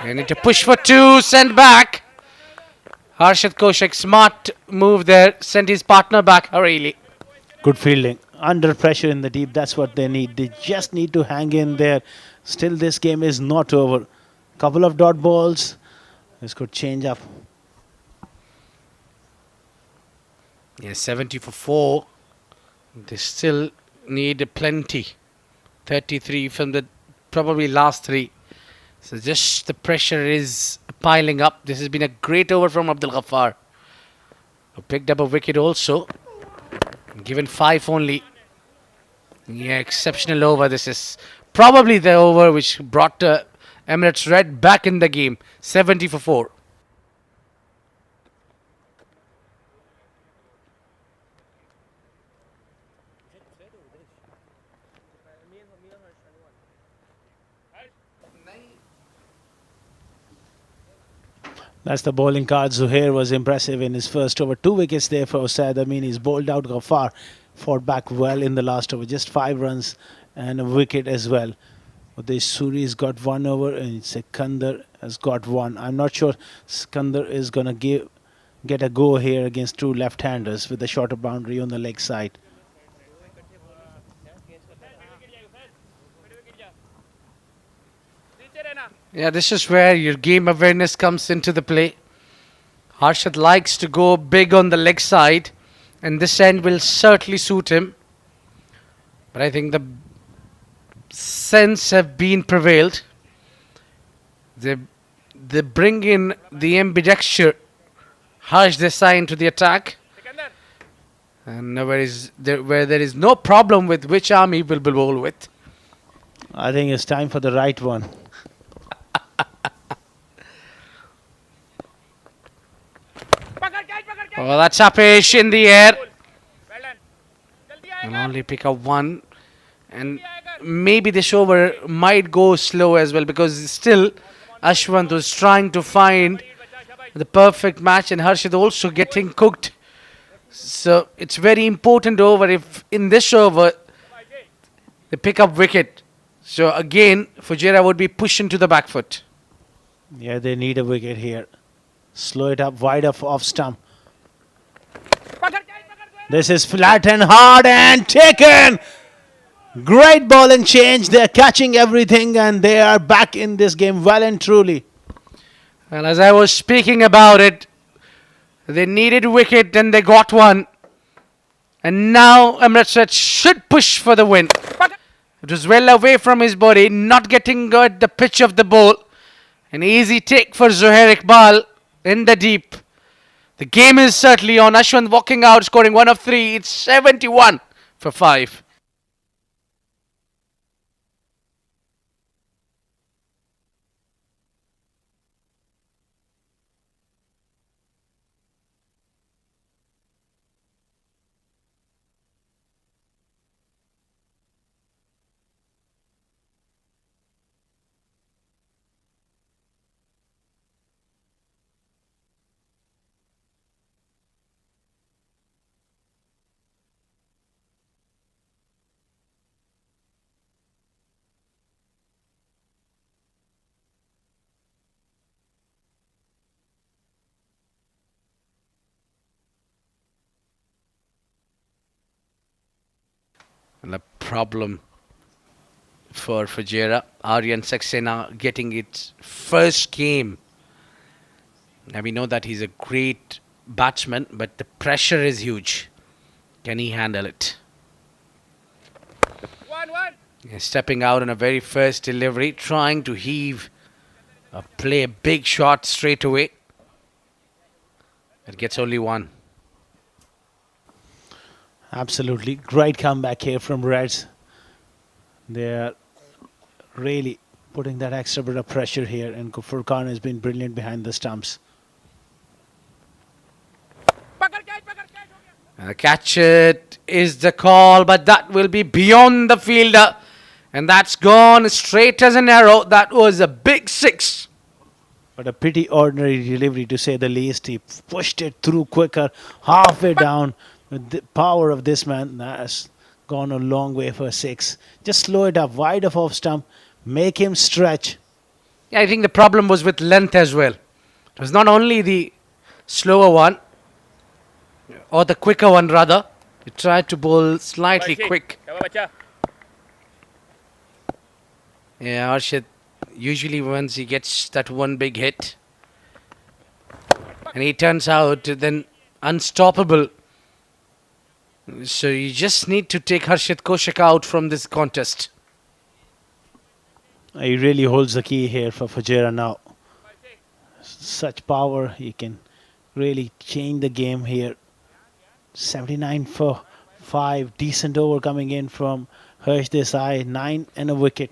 [SPEAKER 2] They need to push for two, send back. Harshit Kaushik, smart move there, sent his partner back hurriedly.
[SPEAKER 6] Good fielding. Under pressure in the deep, that's what they need. They just need to hang in there. Still, this game is not over. Couple of dot balls. This could change up.
[SPEAKER 2] Yeah, 70 for 4. They still need plenty. 33 from the probably last 3. So just the pressure is piling up. This has been a great over from Abdul Ghaffar, who picked up a wicket also. Given 5 only. Yeah, exceptional over. This is probably the over which brought Emirates Red back in the game. 70 for 4.
[SPEAKER 6] That's the bowling card. Zuhair was impressive in his first over. 2 wickets there for Usaid Amin. He's bowled out Ghaffar. Fought back well in the last over. Just 5 runs and a wicket as well. Uday Suri's got 1 over and Sikandar has got 1. I'm not sure Sikandar is going to get a go here against 2 left-handers with a shorter boundary on the leg side.
[SPEAKER 2] Yeah, this is where your game awareness comes into the play. Harshad likes to go big on the leg side, and this end will certainly suit him. But I think the sense have been prevailed. They bring in the ambidextrous Harsh Desai into the attack. And where there is no problem with which arm he will bowl with.
[SPEAKER 6] I think it's time for the right one.
[SPEAKER 2] Oh, that's Apesh in the air. Will only pick up 1. And maybe this over might go slow as well, because still Ashwant was trying to find the perfect match, and Harshad also getting cooked. So it's very important over if in this over they pick up wicket. So again, Fujairah would be pushed into the back foot.
[SPEAKER 6] Yeah, they need a wicket here. Slow it up wide off stump. This is flat and hard and taken. Great bowling change. They're catching everything and they are back in this game well and truly.
[SPEAKER 2] Well, as I was speaking about it, they needed wicket and they got one. And now Emirates Red should push for the win. It was well away from his body, not getting at the pitch of the ball. An easy take for Zuhair Iqbal in the deep. The game is certainly on. Ashwant walking out, scoring 1 of 3. It's 71 for 5. And a problem for Fujairah. Aryan Saxena getting its first game. Now we know that he's a great batsman, but the pressure is huge. Can he handle it? He's stepping out on a very first delivery, trying to heave, play a big shot straight away. It gets only 1.
[SPEAKER 6] Absolutely. Great comeback here from Reds. They're really putting that extra bit of pressure here, and Furqan has been brilliant behind the stumps.
[SPEAKER 2] Catch it is the call, but that will be beyond the fielder. And that's gone straight as an arrow. That was a big 6.
[SPEAKER 6] But a pretty ordinary delivery to say the least. He pushed it through quicker, halfway down. With the power of this man, that's gone a long way for 6. Just slow it up, wide of off stump, make him stretch.
[SPEAKER 2] Yeah, I think the problem was with length as well. It was not only the slower one, or the quicker one rather. He tried to bowl slightly quick. Yeah, Arshad, usually once he gets that one big hit, and he turns out then unstoppable. So you just need to take Harshit Koshak out from this contest.
[SPEAKER 6] He really holds the key here for Fujairah now. Such power, he can really change the game here. 79 for 5, decent over coming in from Harsh Desai, 9 and a wicket.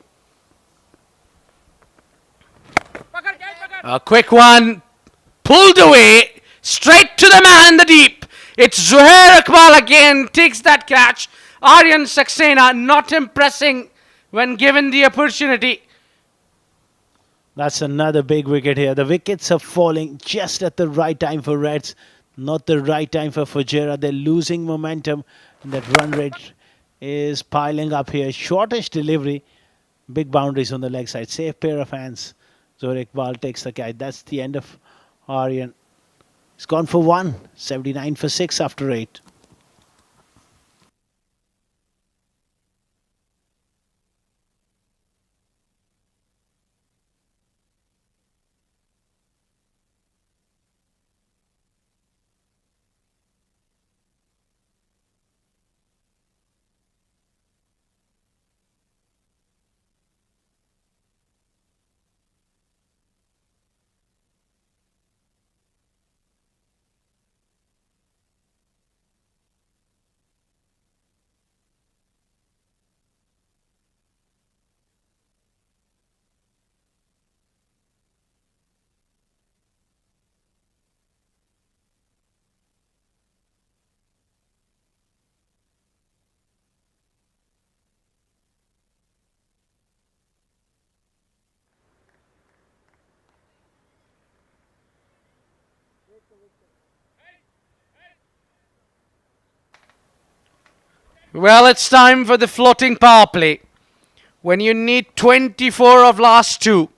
[SPEAKER 2] A quick one, pulled away, straight to the man in the deep. It's Zuhair Iqbal again, takes that catch. Aryan Saxena not impressing when given the opportunity.
[SPEAKER 6] That's another big wicket here. The wickets are falling just at the right time for Reds, not the right time for Fujairah. They're losing momentum, and that run rate is piling up here. Shortish delivery, big boundaries on the leg side. Safe pair of hands. Zuhair Iqbal takes the catch. That's the end of Aryan. He's gone for 1, 79 for 6 after 8.
[SPEAKER 2] Well, it's time for the floating power play. When you need 24 of last 2.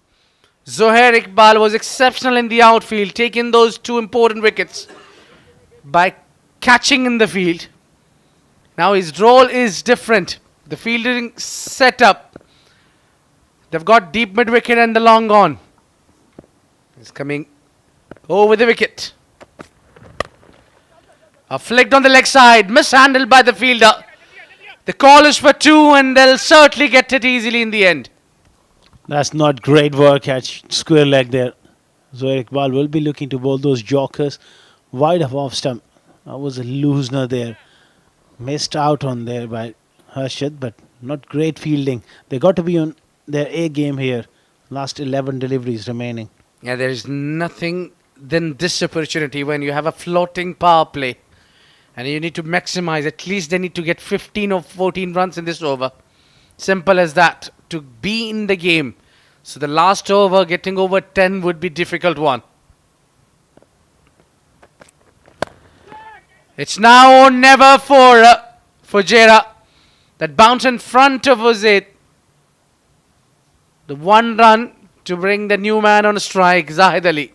[SPEAKER 2] Zuhair Iqbal was exceptional in the outfield, taking those 2 important wickets by catching in the field. Now his role is different. The fielding setup. They've got deep mid wicket and the long on. He's coming over the wicket. A flicked on the leg side, mishandled by the fielder. The call is for 2 and they'll certainly get it easily in the end.
[SPEAKER 6] That's not great work at square leg there. Zuhair Iqbal will be looking to bowl those jokers wide of off stump. That was a loosener there. Missed out on there by Harshad, but not great fielding. They got to be on their A game here. Last 11 deliveries remaining.
[SPEAKER 2] Yeah, there is nothing than this opportunity when you have a floating power play. And you need to maximize. At least they need to get 15 or 14 runs in this over. Simple as that. To be in the game. So the last over, getting over 10 would be difficult one. It's now or never for Fujairah. That bounce in front of Uzaid. The 1 run to bring the new man on a strike, Zahid Ali.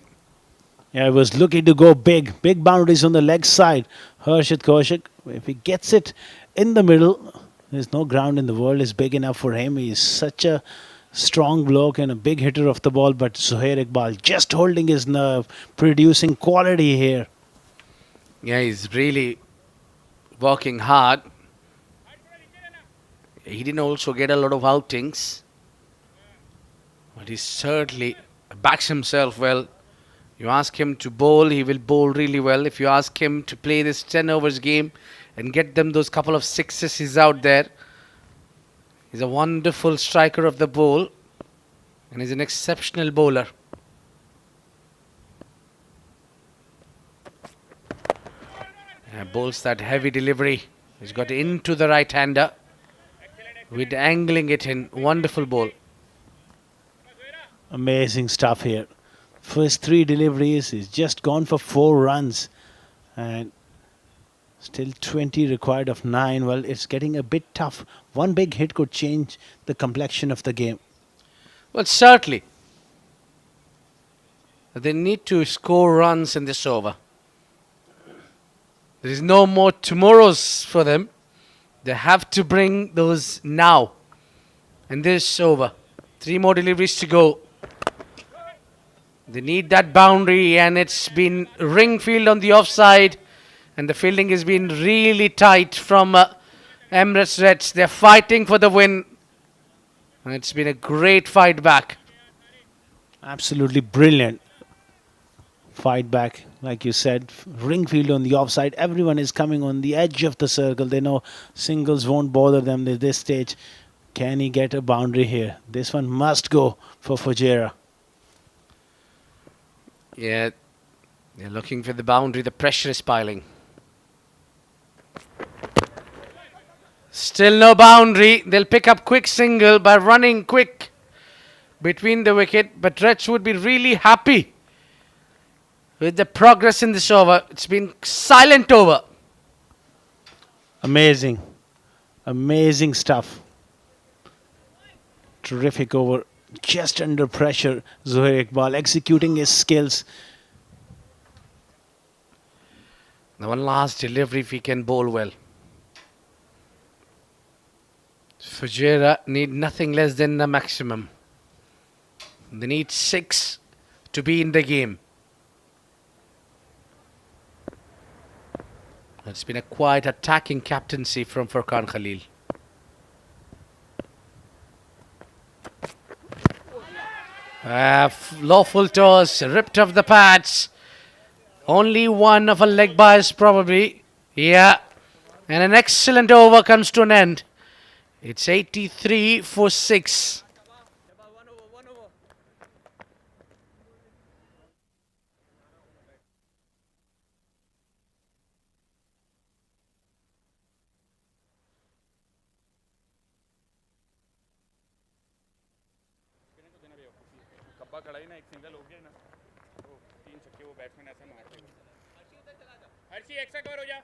[SPEAKER 6] Yeah, he was looking to go big. Big boundaries on the leg side. Harshit Koshak, if he gets it in the middle, there's no ground in the world is big enough for him. He's such a strong bloke and a big hitter of the ball. But Zuhair Iqbal just holding his nerve, producing quality here.
[SPEAKER 2] Yeah, he's really working hard. He didn't also get a lot of outings. But he certainly backs himself well. You ask him to bowl, he will bowl really well. If you ask him to play this 10 overs game and get them those couple of sixes, he's out there. He's a wonderful striker of the ball. And he's an exceptional bowler. Bowls that heavy delivery. He's got into the right-hander. with angling it in. Wonderful ball.
[SPEAKER 6] Amazing stuff here. First 3 deliveries, he's just gone for 4 runs. And still 20 required of 9. Well, it's getting a bit tough. One big hit could change the complexion of the game.
[SPEAKER 2] Well, certainly. They need to score runs in this over. There is no more tomorrows for them. They have to bring those now. In this over. 3 more deliveries to go. They need that boundary, and it's been ring field on the offside. And the fielding has been really tight from Emirates Reds. They're fighting for the win. And it's been a great fight back.
[SPEAKER 6] Absolutely brilliant fight back. Like you said, ring field on the offside. Everyone is coming on the edge of the circle. They know singles won't bother them at this stage. Can he get a boundary here? This one must go for Fujairah.
[SPEAKER 2] Yeah, they're looking for the boundary. The pressure is piling. Still no boundary. They'll pick up quick single by running quick between the wicket. But Reds would be really happy with the progress in this over. It's been silent over.
[SPEAKER 6] Amazing. Amazing stuff. Terrific over. Just under pressure. Zohair Iqbal executing his skills.
[SPEAKER 2] Now one last delivery if he can bowl well. Fujairah need nothing less than the maximum. They need 6 to be in the game. It's been a quite attacking captaincy from Furqan Khalil. Lawful toss, ripped off the pads. Only one of a leg bias probably. Yeah. And an excellent over comes to an end. It's 83 for 6.
[SPEAKER 4] खब्बा खड़ा ही ना एक single हो गया ना तो 3 छक्के वो batsman ऐसे मारते हैं हर्षी एक्स्ट्रा कवर हो जा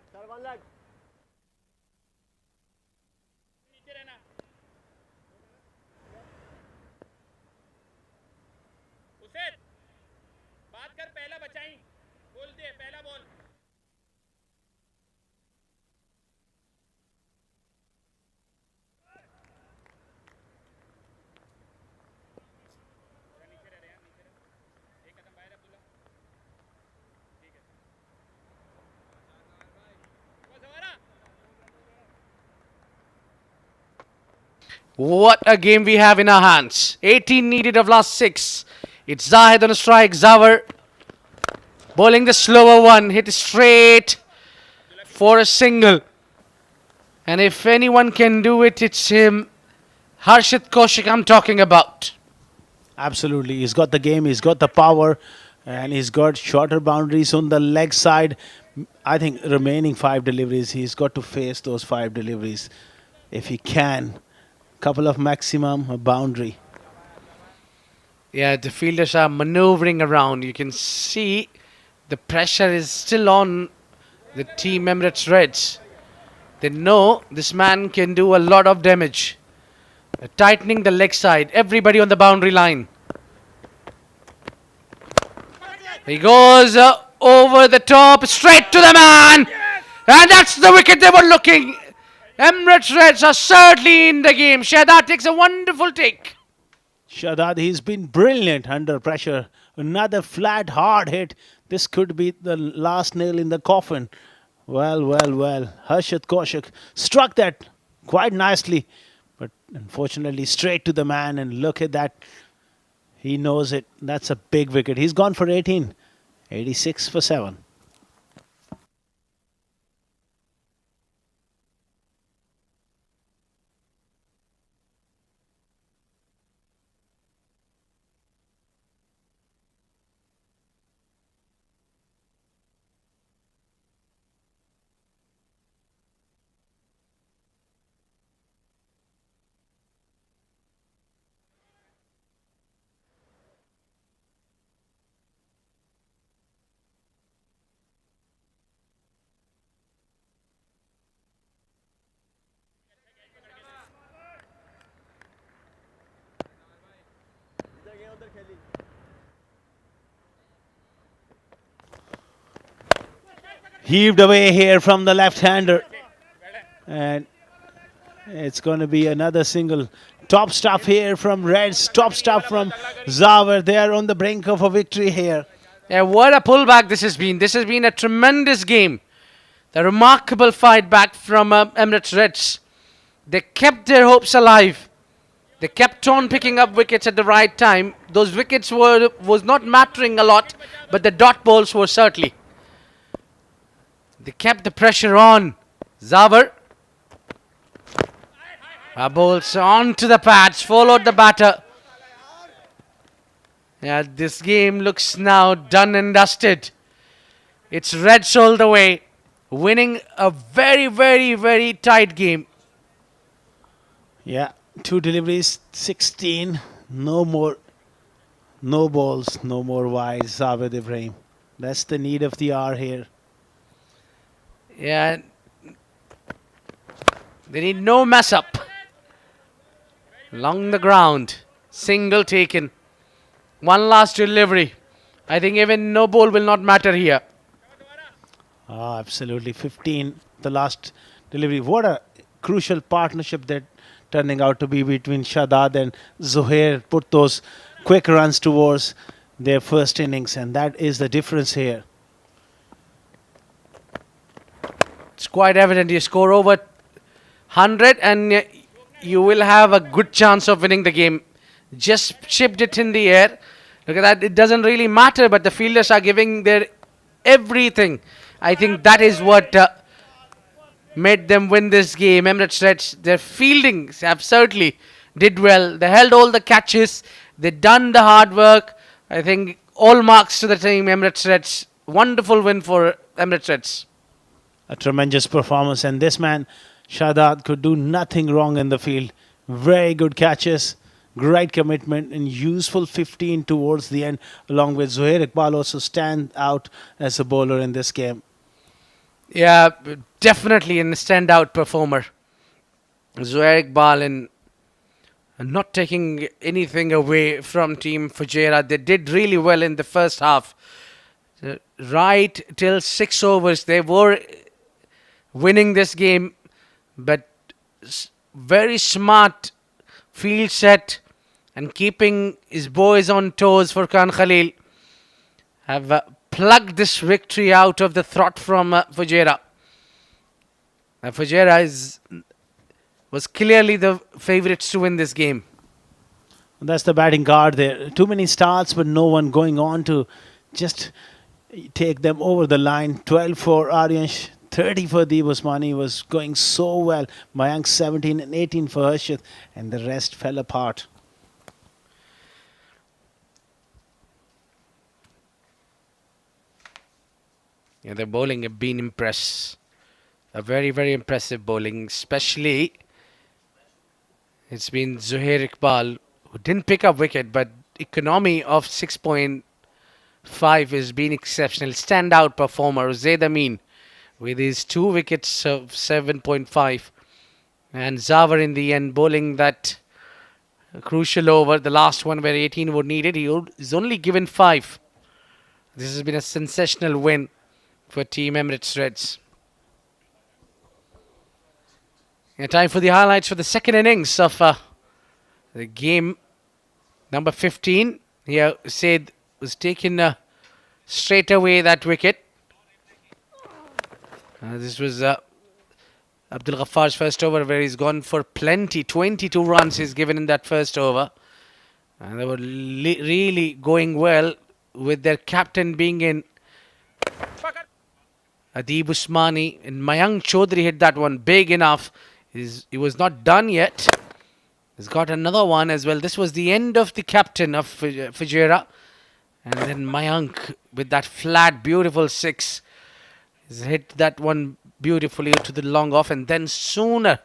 [SPEAKER 4] नीचे रहना उसे बात कर पहला बचाई बोल दे पहला ball
[SPEAKER 2] What a game we have in our hands. 18 needed of last 6. It's Zahid on a strike. Zawar bowling the slower one. Hit straight for a single. And if anyone can do it, it's him. Harshit Kaushik I'm talking about.
[SPEAKER 6] Absolutely. He's got the game, he's got the power, and he's got shorter boundaries on the leg side. I think remaining 5 deliveries, he's got to face those 5 deliveries if he can. Couple of maximum, a boundary.
[SPEAKER 2] Yeah, the fielders are maneuvering around. You can see the pressure is still on the Team Emirates Reds. They know this man can do a lot of damage. They're tightening the leg side. Everybody on the boundary line. He goes over the top, straight to the man. And that's the wicket they were looking. Emirates Reds are certainly in the game. Shahzad takes a wonderful take.
[SPEAKER 6] Shahzad, he's been brilliant under pressure. Another flat, hard hit. This could be the last nail in the coffin. Well, well, well. Harshit Kaushik struck that quite nicely. But unfortunately, straight to the man. And look at that. He knows it. That's a big wicket. He's gone for 18. 86 for 7. Heaved away here from the left-hander. And it's going to be another single. Top stuff here from Reds. Top stuff from Zawar. They are on the brink of a victory here.
[SPEAKER 2] Yeah, what a pullback this has been. This has been a tremendous game. The remarkable fight back from Emirates Reds. They kept their hopes alive. They kept on picking up wickets at the right time. Those wickets was not mattering a lot, but the dot balls were certainly. They kept the pressure on. Zawar. Bowls onto the pads, followed the batter. Yeah, this game looks now done and dusted. It's Reds all the way, winning a very, very, very tight game.
[SPEAKER 6] Yeah, 2 deliveries, 16. No more. No balls, no more wides, Zawar Ibrahim. That's the need of the hour here.
[SPEAKER 2] Yeah, they need no mess up. Along the ground, single taken. One last delivery. I think even no ball will not matter here.
[SPEAKER 6] Absolutely. 15, the last delivery. What a crucial partnership that turning out to be between Shadad and Zuhair. Put those quick runs towards their first innings, and that is the difference here.
[SPEAKER 2] It's quite evident you score over 100 and you will have a good chance of winning the game. Just chipped it in the air. Look at that. It doesn't really matter, but the fielders are giving their everything. I think that is what made them win this game. Emirates Reds, their fielding absolutely did well. They held all the catches. They done the hard work. I think all marks to the team, Emirates Reds. Wonderful win for Emirates Reds.
[SPEAKER 6] A tremendous performance, and this man, Shadad, could do nothing wrong in the field. Very good catches, great commitment, and useful 15 towards the end, along with Zuhair Iqbal also stand out as a bowler in this game.
[SPEAKER 2] Yeah, definitely a standout performer. Zuhair Iqbal, and not taking anything away from Team Fujairah. They did really well in the first half. Right till 6 overs, they were winning this game, but very smart field set and keeping his boys on toes for Khan Khalil have plugged this victory out of the throat from Fujairah. Fujairah was clearly the favourites to win this game.
[SPEAKER 6] That's the batting guard there. Too many starts, but no one going on to just take them over the line. 12 for Aryan, 30 for Deep Usmani. Was going so well. Mayank 17 and 18 for Harshit, and the rest fell apart.
[SPEAKER 2] Yeah, the bowling have been impressed. A very, very impressive bowling. Especially, it's been Zuhair Iqbal, who didn't pick up wicket, but economy of 6.5 has been exceptional. Standout performer, Zaid Amin, with his 2 wickets of 7.5. And Zawar in the end bowling that crucial over, the last one where 18 were needed. He's only given 5. This has been a sensational win for Team Emirates Reds. Yeah, time for the highlights for the second innings of the game. Number 15. Here, Said was taken straight away that wicket. This was Abdul Ghaffar's first over, where he's gone for plenty. 22 runs he's given in that first over. And they were really going well with their captain being in. Adib Usmani and Mayank Chaudhary hit that one big enough. He was not done yet. He's got another one as well. This was the end of the captain of Fujairah. And then Mayank with that flat, beautiful 6. He's hit that one beautifully to the long off. And then sooner,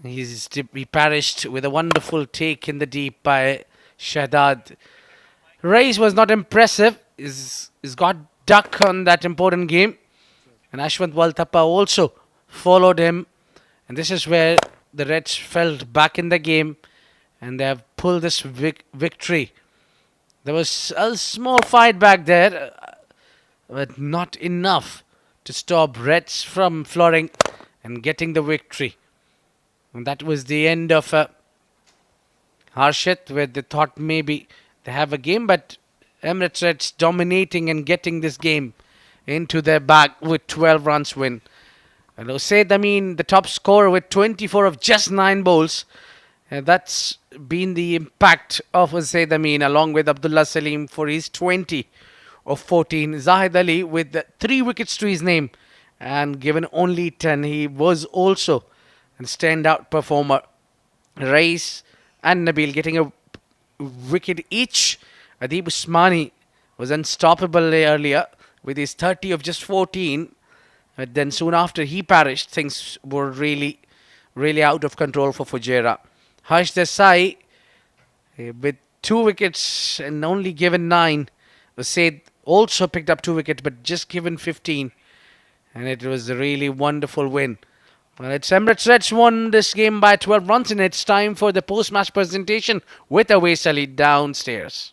[SPEAKER 2] he perished with a wonderful take in the deep by Shadad. Race was not impressive. He's got duck on that important game. And Ashwant Waltappa also followed him. And this is where the Reds fell back in the game. and they have pulled this victory. There was a small fight back there, but not enough to stop Reds from flooring and getting the victory. And that was the end of Harshit, where they thought maybe they have a game, but Emirates Reds dominating and getting this game into their bag with 12 runs win. And Usaid Amin, the top scorer with 24 of just 9 bowls. That's been the impact of Usaid Amin, along with Abdullah Salim for his 20 of 14. Zahid Ali with 3 wickets to his name and given only 10. He was also a standout performer. Rais and Nabil getting a wicket each. Adib Usmani was unstoppable earlier with his 30 of just 14. But then soon after he perished, things were really, really out of control for Fujairah. Harsh Desai with 2 wickets and only given 9. Usaid also picked up 2 wickets but just given 15. And it was a really wonderful win. Well, it's Emirates Reds won this game by 12 runs, and it's time for the post-match presentation with Awais Ali downstairs.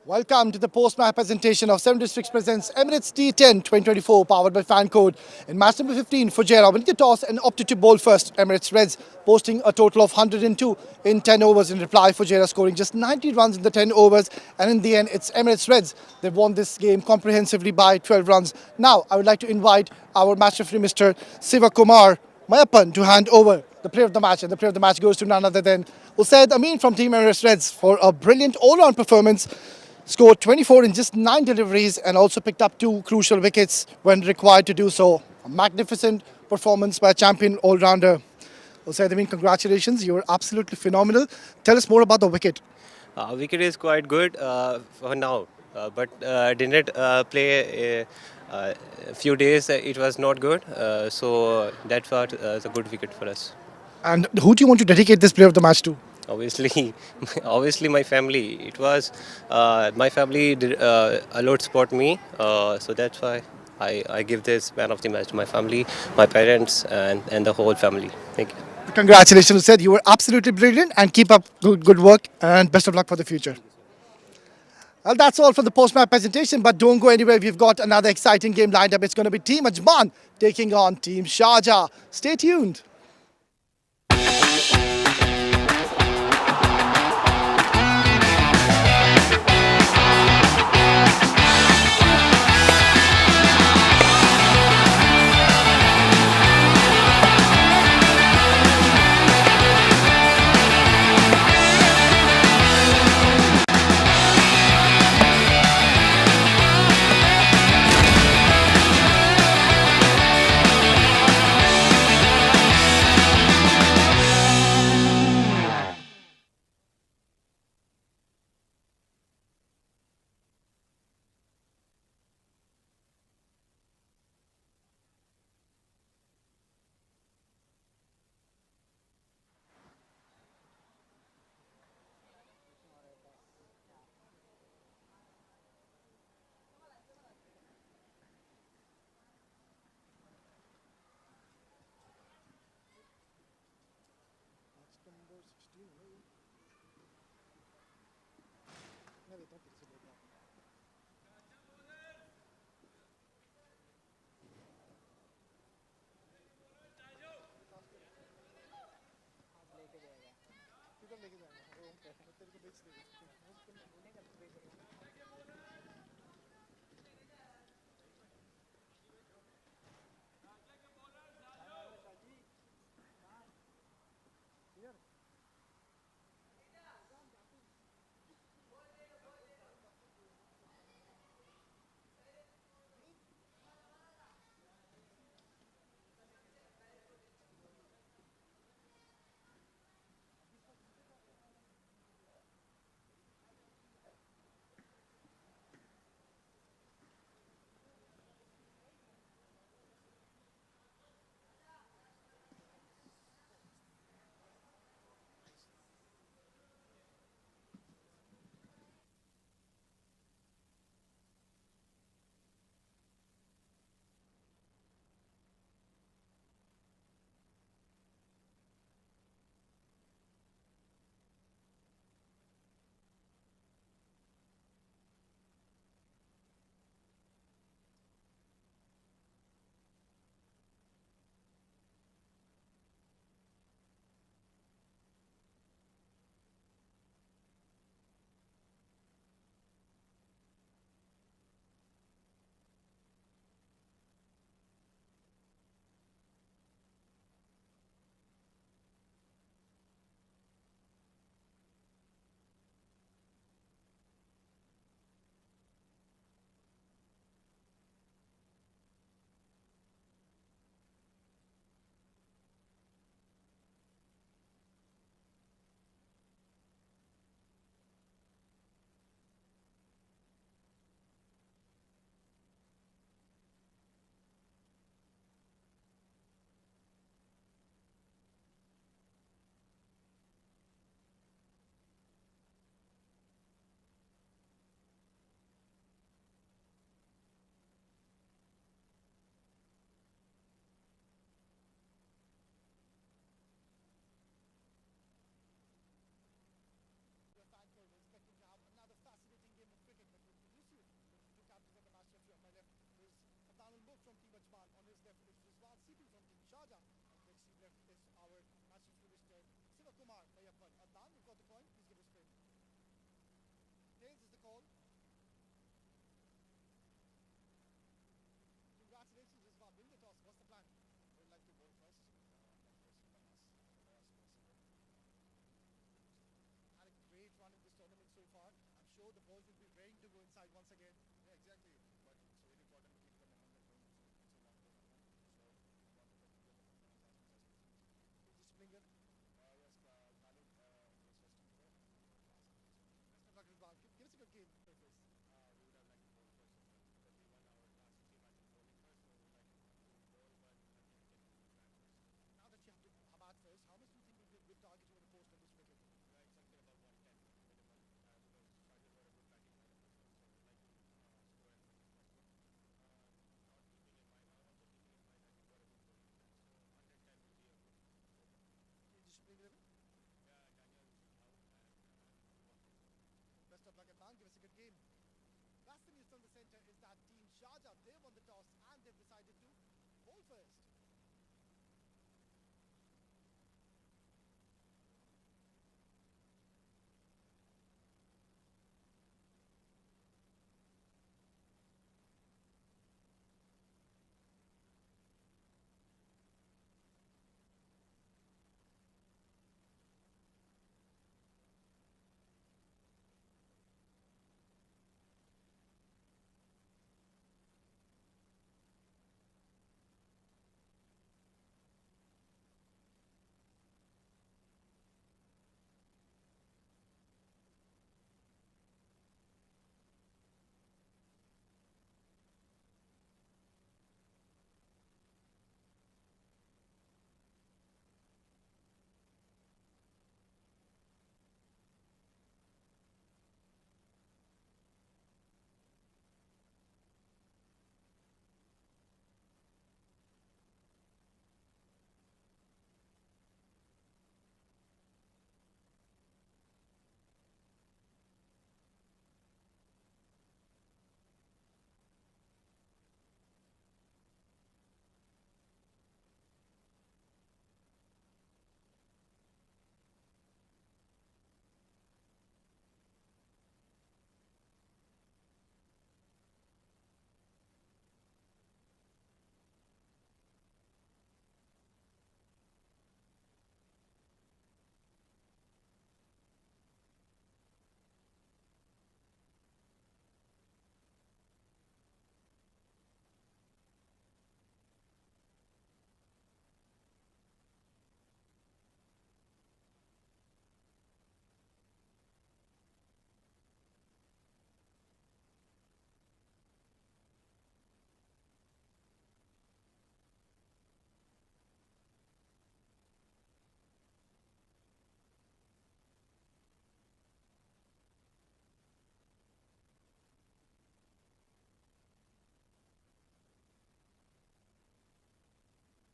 [SPEAKER 5] Welcome to the post-match presentation of 7 Districts presents Emirates D10 2024, powered by Fan Code. In match number 15, Fujairah winning the toss and opted to bowl first. Emirates Reds posting a total of 102 in 10 overs. In reply, Fujairah scoring just 90 runs in the 10 overs. And in the end, it's Emirates Reds. They've won this game comprehensively by 12 runs. Now, I would like to invite our match referee, Mr. Siva Kumar Mayappan, to hand over the player of the match. And the player of the match goes to none other than Usaid Amin from Team Emirates Reds for a brilliant all-round performance. Scored 24 in just 9 deliveries and also picked up 2 crucial wickets when required to do so. A magnificent performance by a champion all-rounder. Usaid Amin, congratulations. You were absolutely phenomenal. Tell us more about the wicket.
[SPEAKER 7] Wicket is quite good for now, but didn't play a few days. It was not good, so that was a good wicket for us.
[SPEAKER 5] And who do you want to dedicate this player of the match to?
[SPEAKER 7] Obviously, obviously my family. It was my family did a lot support me, so that's why I give this man of the match to my family, my parents, and the whole family. Thank you.
[SPEAKER 5] Congratulations, Usaid. You were absolutely brilliant and keep up good work and best of luck for the future. Well, that's all for the post-match presentation, but don't go anywhere. We've got another exciting game lined up. It's going to be Team Ajman taking on Team Sharjah. Stay tuned. Sharjah. And quick seam left is our match referee turn. Siva Kumar, Mayappan. Adnan, you've got the coin. Please give a spin. Tails is the call. Congratulations, Rizwan. Win the toss. What's the plan? We'd like to bowl first. Had a great run in this tournament so far. I'm sure the balls will be raring to go inside once again.
[SPEAKER 8] Yeah, exactly. But it's really important to keep the momentum going so long. So, we want to get the performance as much as possible.
[SPEAKER 5] Just Springer.
[SPEAKER 8] Yes, Khalid was resting today.
[SPEAKER 5] Best of luck, Rizwan. Give us a good game. First.
[SPEAKER 8] We would have liked to bowl first as well. Because we won our last 3 matches bowling first, so we would like to bowl, but I think we can do that first.
[SPEAKER 5] Now that you have to Hamad first, how much do you think will be a good target you want to post on this wicket?
[SPEAKER 8] We are expecting about 110 minimum because Sharjah were a good batting lineup as well, so we would like to score as much as possible. Not keeping in mind, also keeping in mind that we got a good bowling attack, so 110 will be a good total.
[SPEAKER 5] Can you just bring it in?
[SPEAKER 8] Yeah, Daniel out and
[SPEAKER 5] Best of luck, Adnan. Give us a good game. Last thing you saw in the centre is that Team Sharjah, they won the toss and they've decided to bowl first.